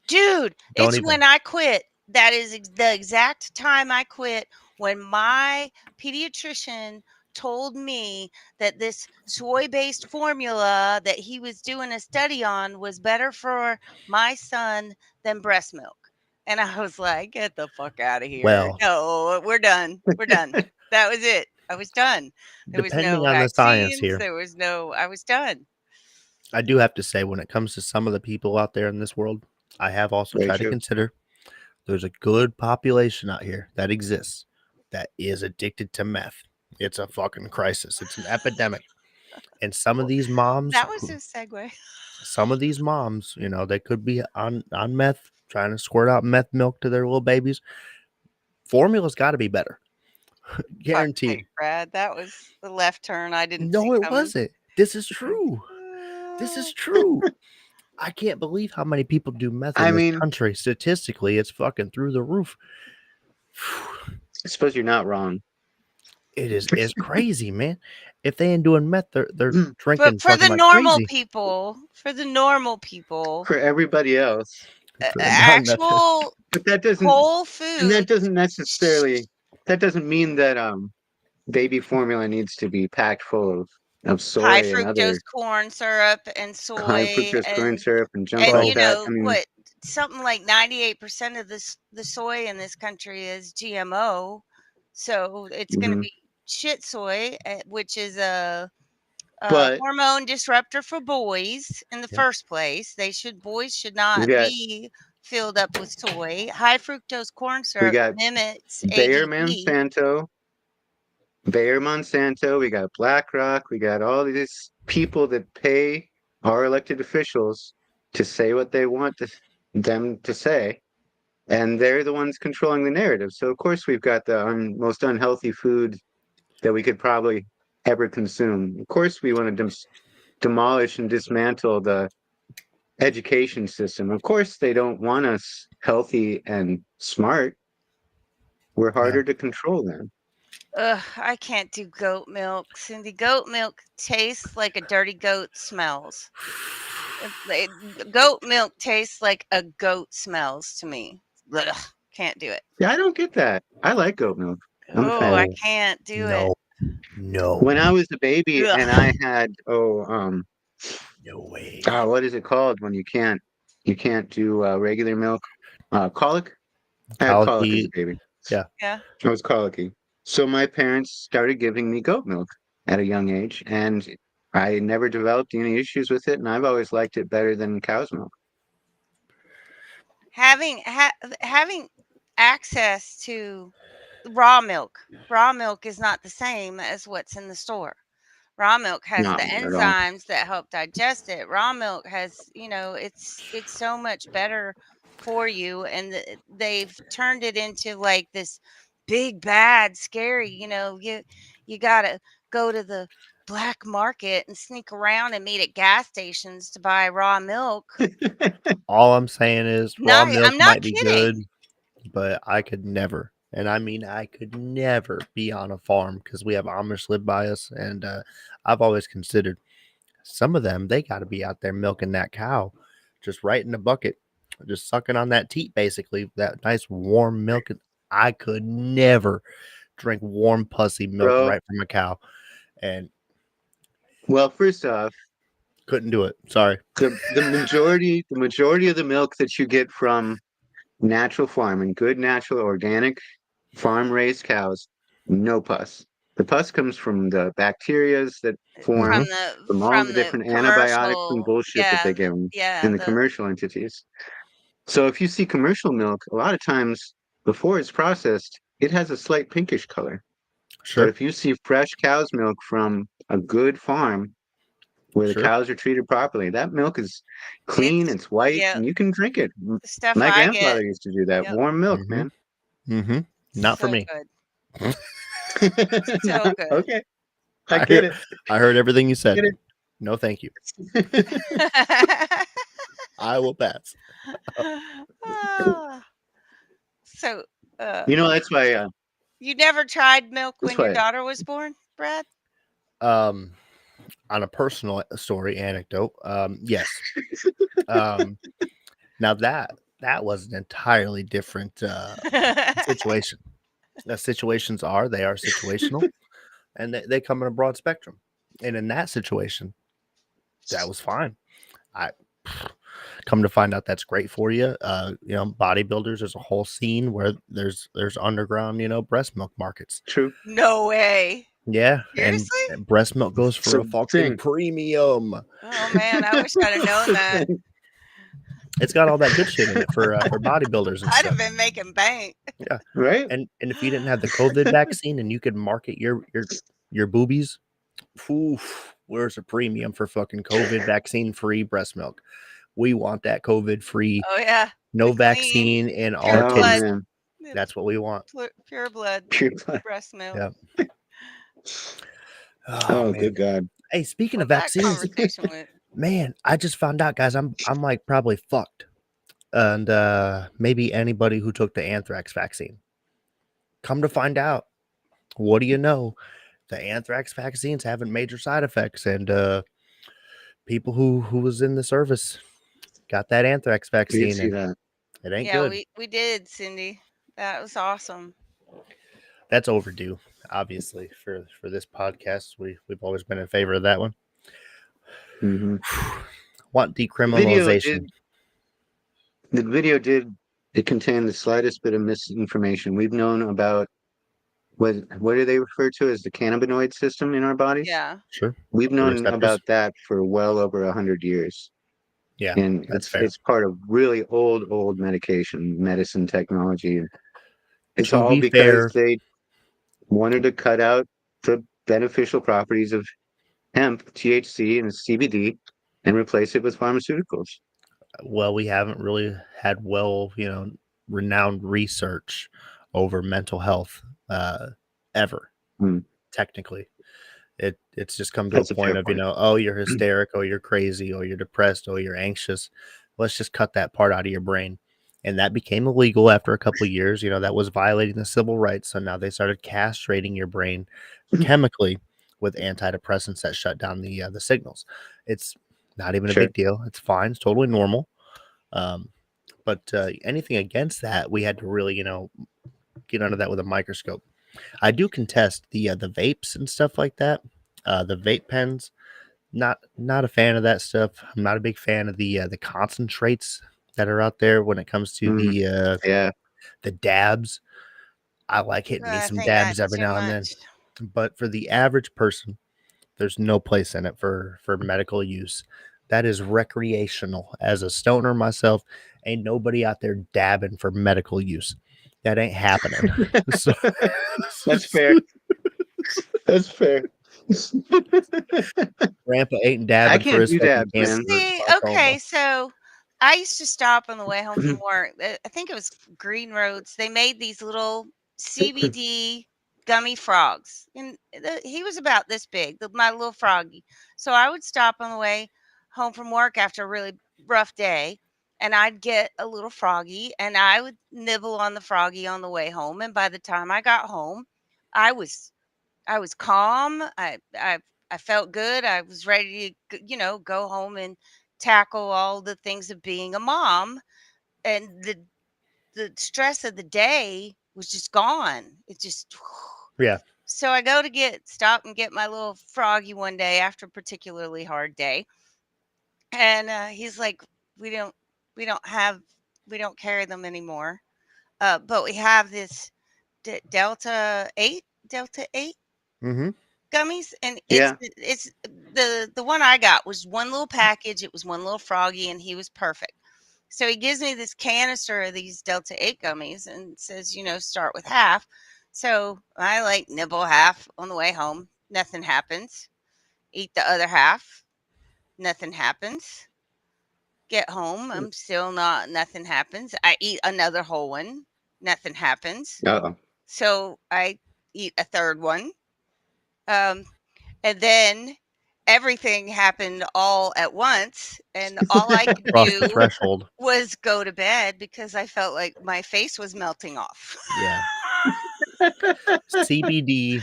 Dude, Don't it's even. when I quit. That is the exact time I quit, when my pediatrician told me that this soy-based formula that he was doing a study on was better for my son than breast milk. And I was like, get the fuck out of here. Well, No, we're done. We're done. That was it. I was done. There was depending no on the science vaccines. here, I was done. I do have to say, when it comes to some of the people out there in this world, I have also Very tried to true. consider there's a good population out here that exists that is addicted to meth. It's a fucking crisis. It's an epidemic. And some of these moms, That was a segue. they could be on meth, trying to squirt out meth milk to their little babies. Formula's got to be better. Guaranteed. Fuck, Brad, that was the left turn I didn't see No, it coming. wasn't. This is true. This is true. I can't believe how many people do meth in this country. Statistically, it's fucking through the roof. I suppose you're not wrong. It's crazy, man. If they ain't doing meth, they're drinking But for the fucking like normal crazy. people, For everybody else, For the non-meth. actual but that doesn't. whole food. And that doesn't necessarily. That doesn't mean that baby formula needs to be packed full of soy high and fructose other corn syrup and soy high fructose corn and syrup and junk like that. I mean, what, something like 98% of the soy in this country is GMO, so it's going to be shit soy, which is a but hormone disruptor for boys in the first place. Boys should not be filled up with soy. High fructose corn we syrup got mimics Bayer ADD. Monsanto, we got BlackRock, we got all these people that pay our elected officials to say what they want them to say, and they're the ones controlling the narrative. So of course we've got the most unhealthy food that we could probably ever consume. Of course we want to demolish and dismantle the education system. Of course they don't want us healthy and smart. We're harder to control then. Ugh, I can't do goat milk, Cindy. Goat milk tastes like a dirty goat smells. Goat milk tastes like a goat smells to me. Ugh, can't do it. Yeah, I don't get that. I like goat milk. I can't do it. No. When I was a baby and I had no way. What is it called when you can't do regular milk? Colic. I had colic as a baby. Yeah. I was colicky. So my parents started giving me goat milk at a young age, and I never developed any issues with it, and I've always liked it better than cow's milk. Having access to raw milk is not the same as what's in the store. Raw milk has the enzymes that help digest it. Raw milk has, it's so much better for you, and they've turned it into like this big bad scary, you gotta go to the black market and sneak around and meet at gas stations to buy raw milk. All I'm saying is raw milk I'm not might be kidding. good, but I could never, and I mean I could never be on a farm because we have Amish live by us, and I've always considered some of them, they got to be out there milking that cow just right in the bucket, just sucking on that teat, basically that nice warm milk. I could never drink warm pussy milk right from a cow. And well, first off, couldn't do it. Sorry. The majority of the milk that you get from natural farming, good natural organic farm raised cows, no pus. The pus comes from the bacterias that form from all the different antibiotics and bullshit that they give them in the commercial entities. So if you see commercial milk, a lot of times before it's processed, it has a slight pinkish color. Sure. But if you see fresh cow's milk from a good farm where the cows are treated properly, that milk is clean, it's white, and you can drink it. My grandfather used to do that. Warm milk, man. Mm-hmm. Not for me. Good. So good. Okay. I get it. I heard everything you said. No, thank you. I will pass. So that's why You never tried milk That's when your why. daughter was born, Brad? On a personal story anecdote, yes. Now that was an entirely different situation. The situations they are situational, and they come in a broad spectrum. And in that situation, that was fine. I come to find out that's great for you. Bodybuilders, there's a whole scene where there's underground, breast milk markets. True. No way. Yeah, and Seriously? breast milk goes for a So, fucking thing. premium. Oh man, I wish I'd have known that. It's got all that good shit in it for bodybuilders and I'd have stuff. been making bank. Yeah, Right? and if you didn't have the COVID vaccine and you could market your boobies, oof, where's a premium for fucking COVID vaccine free breast milk? We want that COVID free, Oh yeah. no The clean, vaccine in pure our Oh, blood. titties. man. That's what we want. Pure blood Pure blood. breast milk. Yeah. Oh, Oh, man. good God. Hey, speaking of That vaccines, conversation went. man, I just found out, guys. I'm like probably fucked, and maybe anybody who took the anthrax vaccine. Come to find out, what do you know? The anthrax vaccines having major side effects, and people who was in the service got that anthrax I did vaccine, see and that. it ain't Yeah, good. we did, Cindy. That was awesome. That's overdue, obviously, for this podcast. We've always been in favor of that one. Mm-hmm. Want decriminalization. The video did it contain the slightest bit of misinformation. We've known about what do they refer to as the cannabinoid system in our bodies? Yeah. Sure. We've The known receptors. about that for well over 100 years. Yeah, And that's fair. it's part of really old medicine technology. It's To all be because fair, they wanted to cut out the beneficial properties of hemp, THC, and CBD and replace it with pharmaceuticals. well, we haven't really had renowned research over mental health ever. Technically, it's just come to That's a a fair point of point. oh, you're hysteric, oh, you're crazy, oh, you're depressed, oh, you're anxious. Let's just cut that part out of your brain. And that became illegal after a couple of years. That was violating the civil rights. So now they started castrating your brain chemically with antidepressants that shut down the signals. It's not even a Sure. big deal. It's fine. It's totally normal. But anything against that, we had to really, get under that with a microscope. I do contest the vapes and stuff like that. The vape pens, not a fan of that stuff. I'm not a big fan of the concentrates that are out there when it comes to the dabs. I like hitting me I some think dabs that's every too now and then, much. but for the average person, there's no place in it for medical use. That is recreational. As a stoner myself, ain't nobody out there dabbing for medical use. That ain't happening. So, That's fair. That's fair. Grandpa ain't I dabbing for can't his do fucking dabs, man. cancer See, okay, glaucoma. so I used to stop on the way home from work. I think it was Green Roads. They made these little CBD gummy frogs, and he was about this big, my little froggy. So I would stop on the way home from work after a really rough day, and I'd get a little froggy, and I would nibble on the froggy on the way home. And by the time I got home, I was calm. I felt good. I was ready to, go home and tackle all the things of being a mom. And the stress of the day was just gone. It just Yeah. so I go to stop and get my little froggy one day after a particularly hard day. And he's like, we don't we don't have we don't carry them anymore. But we have this Delta 8 Mm-hmm. gummies, and Yeah. it's the one I got was one little package. It was one little froggy, and he was perfect. So he gives me this canister of these Delta 8 gummies and says, start with half. So I like nibble half on the way home. Nothing happens. Eat the other half. Nothing happens. Get home. I'm still nothing happens. I eat another whole one. Nothing happens. Uh-oh. So I eat a third one. And then everything happened all at once, and all I could Across the do threshold. was go to bed because I felt like my face was melting off. Yeah. CBD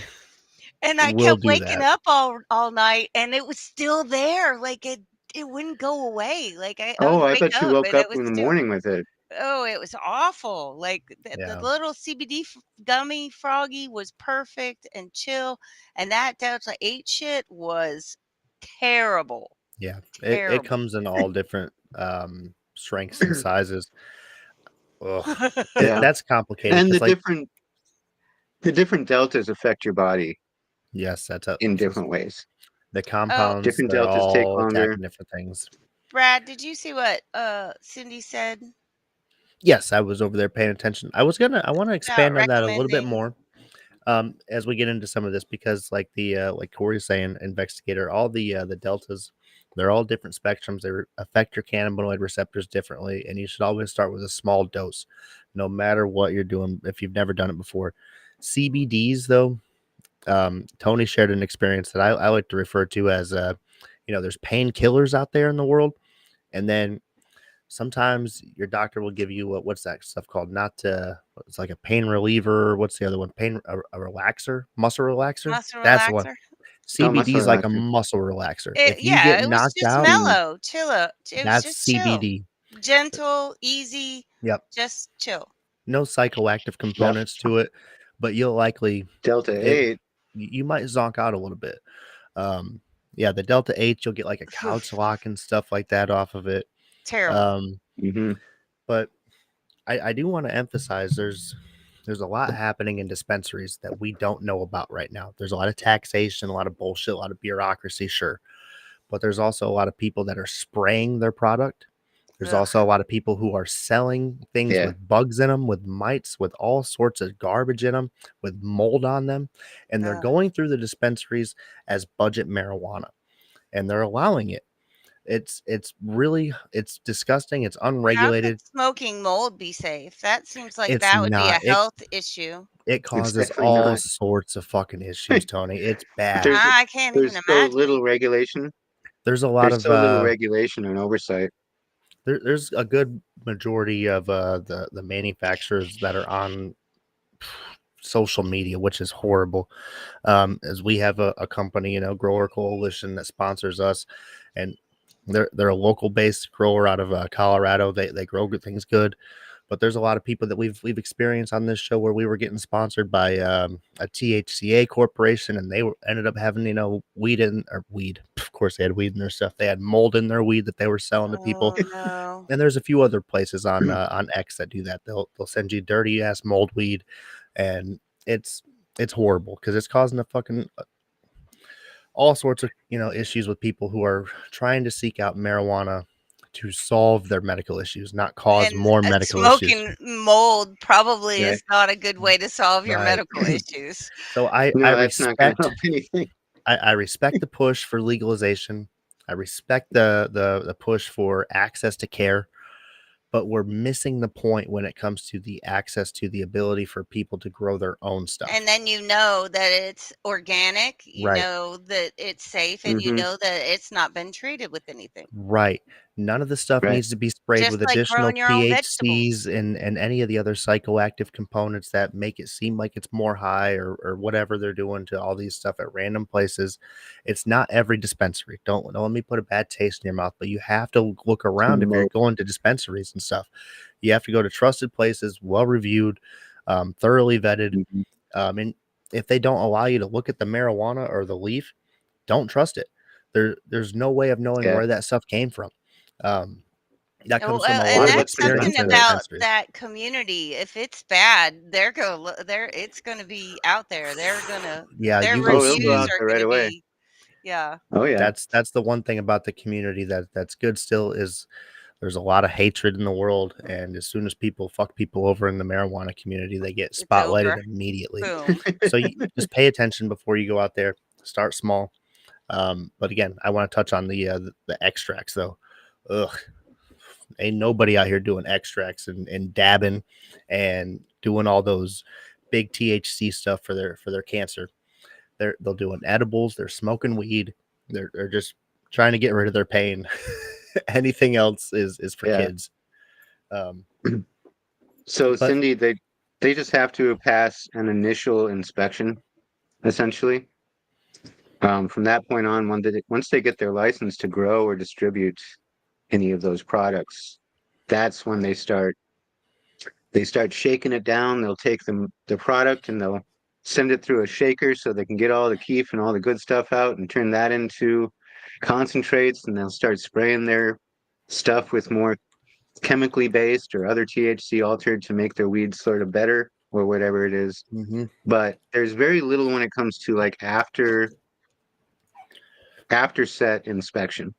And I will kept do waking that. up all night, and it was still there. Like it wouldn't go away. Like I Oh, would I wake thought you up woke and up it was in the still. morning with it. Oh, it was awful. Like the Yeah. little CBD gummy froggy was perfect and chill, and that Delta 8 shit was terrible. Yeah. It Terrible. comes in all different strengths and sizes. Ugh. Yeah. That's complicated And because, like, the different deltas affect your body yes, that's a, in different ways. the Oh, compounds, Different they're deltas take all longer. attacking different things. Brad, did you see what Cindy said Yes, I was over there paying attention. I want to about expand on that a little bit recommending? more as we get into some of this, because like the like Corey's saying, investigator, all the deltas, they're all different spectrums. They affect your cannabinoid receptors differently, and you should always start with a small dose, no matter what you're doing. If you've never done it before, CBDs though, Tony shared an experience that I like to refer to as there's painkillers out there in the world, and then sometimes your doctor will give you what's that stuff called? Not it's like a pain reliever. What's the other one? A relaxer, muscle relaxer. Muscle That's the one. relaxer. Oh, CBD muscle is like a relaxer. muscle relaxer. It, If you get yeah, it was knocked just out, mellow, chill. It was that's just chill, CBD. gentle, easy, Yep. just chill. No psychoactive Yep. components to it, but you'll likely Delta it. 8. You might zonk out a little bit. Yeah, the Delta 8, you'll get like a couch lock and stuff like that off of it. Terrible. But I do want to emphasize there's a lot happening in dispensaries that we don't know about right now. There's a lot of taxation, a lot of bullshit, a lot of bureaucracy, sure. But there's also a lot of people that are spraying their product. There's Ugh. also a lot of people who are selling things Yeah. with bugs in them, with mites, with all sorts of garbage in them, with mold on them. And they're Ugh. going through the dispensaries as budget marijuana, and they're allowing it. It's disgusting. It's How unregulated. could smoking mold be safe? That seems like It's that would be a not. health issue. It It's causes definitely all not. sorts of fucking issues, Tony. It's bad. There's I can't even there's so imagine. little regulation. There's a lot There's of so little regulation and oversight. there's a good majority of the manufacturers that are on social media, which is horrible. As we have a company, Grower Coalition, that sponsors us, and they're a local based grower out of Colorado. They grow good things good. But there's a lot of people that we've experienced on this show where we were getting sponsored by a THCA corporation, and they ended up having weed. Of course, they had weed in their stuff. They had mold in their weed that they were selling to people. Oh no. And there's a few other places on X that do that. They'll send you dirty ass mold weed, and it's horrible because it's causing a fucking all sorts of issues with people who are trying to seek out marijuana to solve their medical issues, not cause And more medical issues. smoking mold probably Right. is not a good way to solve your Right. medical issues. So I No, that's not going respect to help anything. I respect the push for legalization. I respect the push for access to care, but we're missing the point when it comes to the access to the ability for people to grow their own stuff. And then you know that it's organic, you Right. know that it's safe, and you Mhm. know that it's not been treated with anything. Right. None of the stuff Right. needs to be sprayed Just with like additional growing your own vegetables. THCs and any of the other psychoactive components that make it seem like it's more high or whatever they're doing to all these stuff at random places. It's not every dispensary. Don't let me put a bad taste in your mouth, but you have to look around if you're going to dispensaries and stuff. You have to go to trusted places, well reviewed, thoroughly vetted. Mhm. And if they don't allow you to look at the marijuana or the leaf, don't trust it. There's no way of knowing Yeah. where that stuff came from. That Well, comes from a and lot of that's pretty something experience in unfair. about dispensaries. that community. If it's bad, it's gonna be out there. Yeah, Their you will Oh, they'll go reviews out see. are there right gonna away. be, yeah. Oh yeah. That's the one thing about the community that's good still is there's a lot of hatred in the world, and as soon as people fuck people over in the marijuana community, they get It's spotlighted over. immediately. Boom. So you just pay attention before you go out there. Start small. But again, I want to touch on the extracts though. Ugh, ain't nobody out here doing extracts and dabbing and doing all those big THC stuff for their cancer. They'll doing edibles. They're smoking weed. They're just trying to get rid of their pain. Anything else is for Yeah. kids. So But Cindy, they just have to pass an initial inspection, essentially. From that point on, once they get their license to grow or distribute any of those products, that's when they start shaking it down. They'll take the product and they'll send it through a shaker so they can get all the keef and all the good stuff out and turn that into concentrates, and they'll start spraying their stuff with more chemically based or other THC altered to make their weed sort of better or whatever it is. Mm-hmm. But there's very little when it comes to like after set inspection.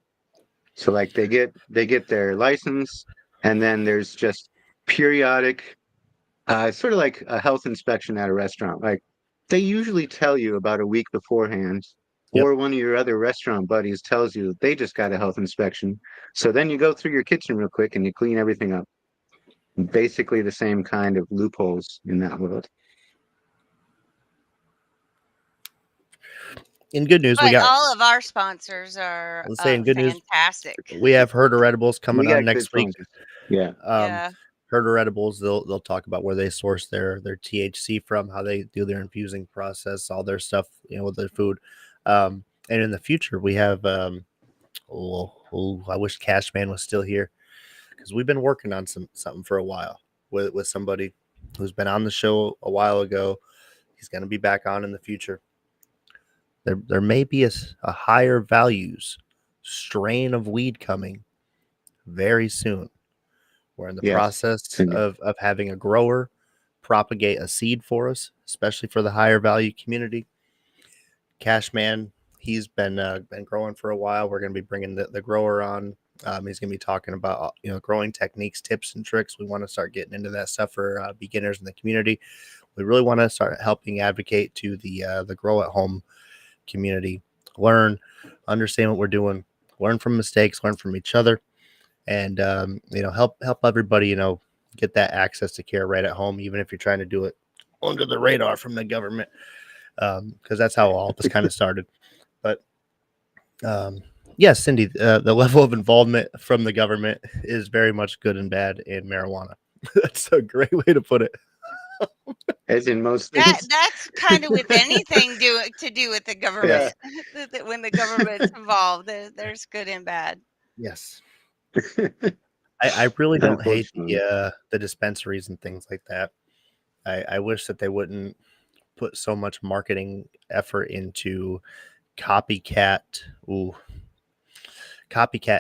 So like they get their license, and then there's just periodic sort of like a health inspection at a restaurant. Like they usually tell you about a week beforehand, Yep. or one of your other restaurant buddies tells you that they just got a health inspection. So then you go through your kitchen real quick and you clean everything up. Basically the same kind of loopholes in that world. In good news, we But got. all of our sponsors are Let's say in good fantastic. news, we have Herder Edibles coming on next week. Yeah. Yeah. Herder Edibles, they'll talk about where they source their THC from, how they do their infusing process, all their stuff, with their food. And in the future, we have I wish Cashman was still here, because we've been working on something for a while with somebody who's been on the show a while ago. He's going to be back on in the future. There may be a higher values strain of weed coming very soon. We're in the process of having a grower propagate a seed for us, especially for the higher value community. Cashman, he's been growing for a while. We're going to be bringing the grower on. He's going to be talking about growing techniques, tips, and tricks. We want to start getting into that stuff for beginners in the community. We really want to start helping advocate to the grow at home community, learn, understand what we're doing, learn from mistakes, learn from each other, and help everybody get that access to care right at home, even if you're trying to do it under the radar from the government, because that's how all this kind of started. But yes, Cindy, the level of involvement from the government is very much good and bad in marijuana. That's a great way to put it. As in most things. That's kind of with anything to do with the government. Yeah. When the government's involved, there's good and bad. Yes. I really don't hate the dispensaries and things like that. I wish that they wouldn't put so much marketing effort into copycat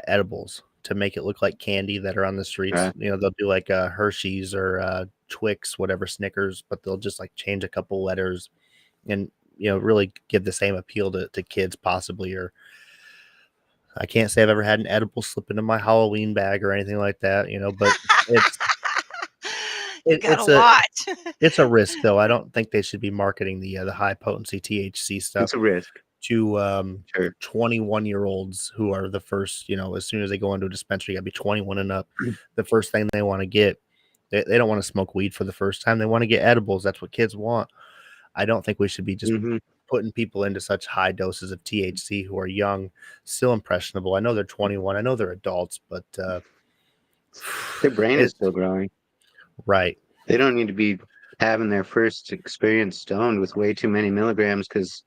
edibles to make it look like candy that are on the streets. They'll do like Hershey's or Twix, whatever, Snickers, but they'll just like change a couple letters and really give the same appeal to kids possibly. Or I can't say I've ever had an edible slip into my Halloween bag or anything like that, but it's a risk though. I don't think they should be marketing the high potency THC stuff. It's a risk to 21-year-olds who are the first, as soon as they go into a dispensary, you gotta be 21 and up. The first thing they want to get, they don't want to smoke weed for the first time. They want to get edibles. That's what kids want. I don't think we should be just putting people into such high doses of THC who are young, still impressionable. I know they're 21. I know they're adults, but their brain is still growing. Right. They don't need to be having their first experience stoned with way too many milligrams because,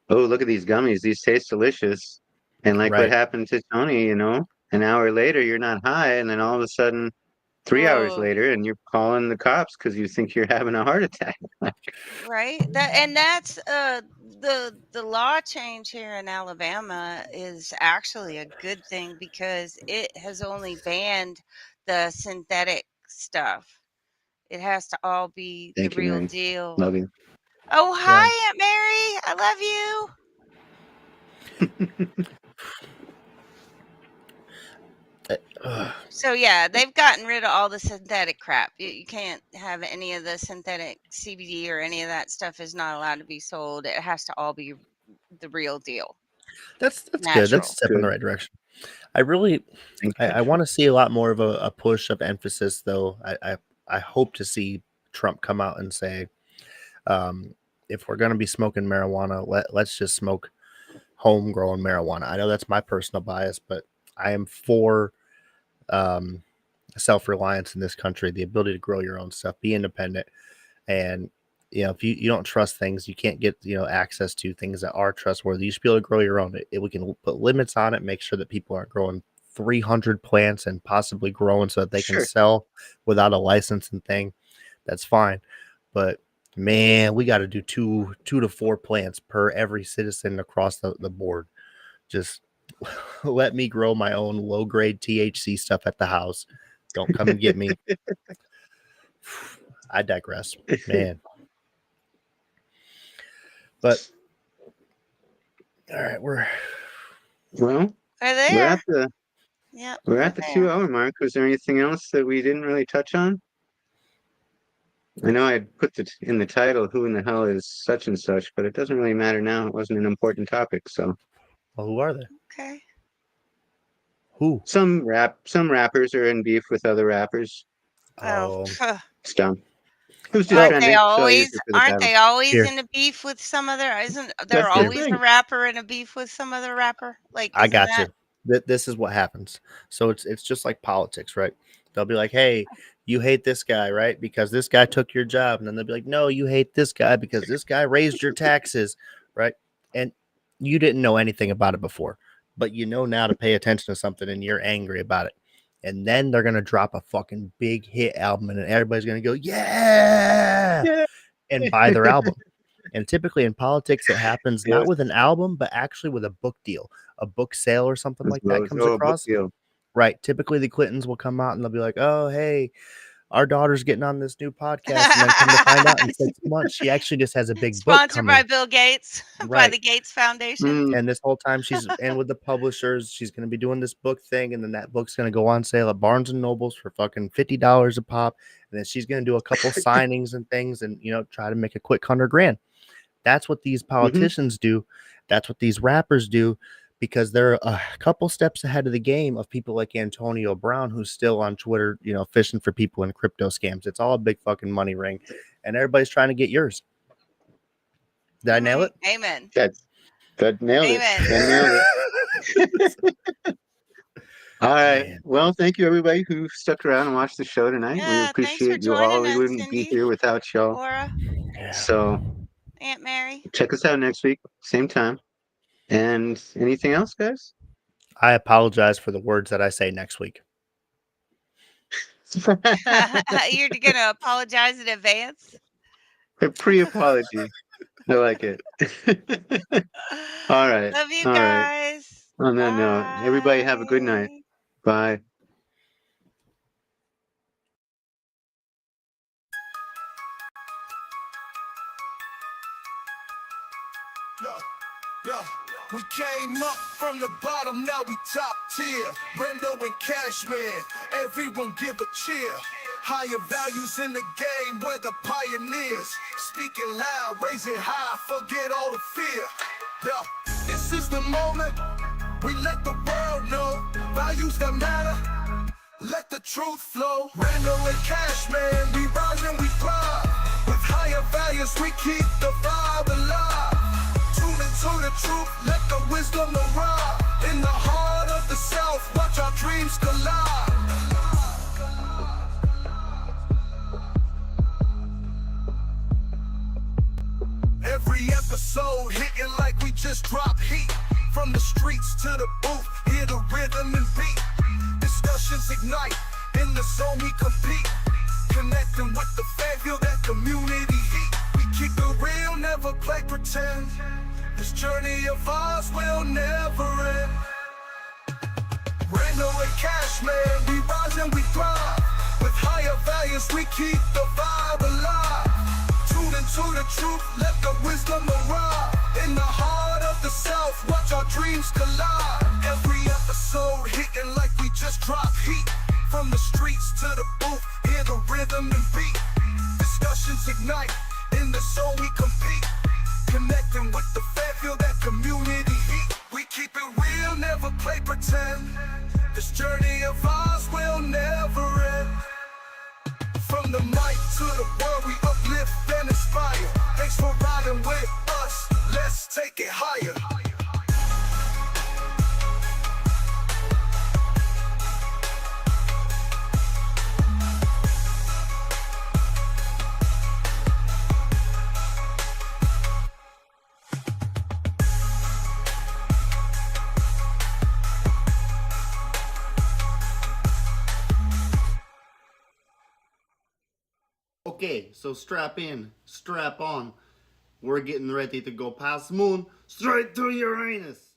oh, look at these gummies. These taste delicious. And like what happened to Tony, an hour later, you're not high. And then all of a sudden, 3 hours later, and you're calling the cops because you think you're having a heart attack. Right. That's the law change here in Alabama is actually a good thing because it has only banned the synthetic stuff. It has to all be the real deal. Love you. Oh, hi, Aunt Mary. I love you. So yeah, they've gotten rid of all the synthetic crap. You can't have any of the synthetic CBD or any of that stuff is not allowed to be sold. It has to all be the real deal. That's good. That's a step in the right direction. I really, I want to see a lot more of a push of emphasis, though. I hope to see Trump come out and say, if we're going to be smoking marijuana, let's just smoke homegrown marijuana. I know that's my personal bias, but I am for self-reliance in this country, the ability to grow your own stuff, be independent. And if you don't trust things, you can't get access to things that are trustworthy. You should be able to grow your own. We can put limits on it, make sure that people aren't growing 300 plants and possibly growing so that they can sell without a license and thing. That's fine. But man, we got to do two to 4 plants per every citizen across the board. Just let me grow my own low grade THC stuff at the house. Don't come and get me. I digress, man. But all right, we're there. We're at the 2-hour mark. Was there anything else that we didn't really touch on? I know I put in the title, "Who in the hell is such and such," but it doesn't really matter now. It wasn't an important topic, so. Well, who are they? Okay. Who? Some rappers are in beef with other rappers. Oh. It's dumb. It was just Aren't trending, they so I always, used it for the title. in a beef with some other? Isn't That's there their always thing. a rapper in a beef with some other rapper? Like, I isn't got that? you. This is what happens. So it's just like politics, right? They'll be like, "Hey, you hate this guy, right? Because this guy took your job." And then they'll be like, "No, you hate this guy because this guy raised your taxes," right? And you didn't know anything about it before, but you know now to pay attention to something and you're angry about it. And then they're going to drop a fucking big hit album and everybody's going to go, yeah, and buy their album. And typically in politics, it happens not with an album, but actually with a book deal, a book sale or something like that comes across. Deal. Right. Typically the Clintons will come out and they'll be like, "Oh, hey, our daughter's getting on this new podcast." And then come to find out in 6 months, she actually just has a big book Sponsored coming. by Bill Gates, by Right. the Gates Foundation. And this whole time and with the publishers, she's going to be doing this book thing. And then that book's going to go on sale at Barnes and Nobles for fucking $50 a pop. And then she's going to do a couple signings and things and, try to make a quick $100,000. That's what these politicians do. That's what these rappers do, because they're a couple steps ahead of the game of people like Antonio Brown, who's still on Twitter, fishing for people in crypto scams. It's all a big fucking money ring, and everybody's trying to get yours. Did I nail it? Amen. That nailed it. That nailed it. All right. Man. Well, thank you everybody who stuck around and watched the show tonight. We appreciate you all. We wouldn't be here without y'all. Laura. So Aunt Mary. Check us out next week, same time. And anything else, guys? I apologize for the words that I say next week. You're going to apologize in advance? A pre-apology. I like it. All right. Love you guys. Right. On that note, everybody have a good night. Bye. Yeah, we came up from the bottom, now we top tier. Brendo and Cashman, everyone give a cheer. Higher values in the game, we're the pioneers. Speaking loud, raising high, forget all the fear. Yeah, this is the moment, we let the world know. Values that matter, let the truth flow. Brendo and Cashman, we rise and we thrive. With higher values, we keep the vibe alive. To the truth, let the wisdom arrive. In the heart of the South, watch our dreams collide. Every episode hitting like we just dropped heat. From the streets to the booth, hear the rhythm and beat. Discussions ignite, in the zone we compete. Connecting with the fan, feel that community heat. We keep it real, never play pretend. This journey of ours will never end. Brendo and Cashman, we rise and we thrive. With higher values, we keep the vibe alive. Tune into the truth, let the wisdom arrive. In the heart of the South, watch our dreams collide. Every episode hitting like we just dropped heat. From the streets to the booth, hear the rhythm and beat. Discussions ignite, in the zone we compete. Connecting with the fan, feel that community heat. We keep it real, never play pretend. This journey of ours will never end. From the mic to the world, we uplift and inspire. Thanks for riding with us, let's take it higher. So strap in, strap on. We're getting ready to go past moon, straight to Uranus.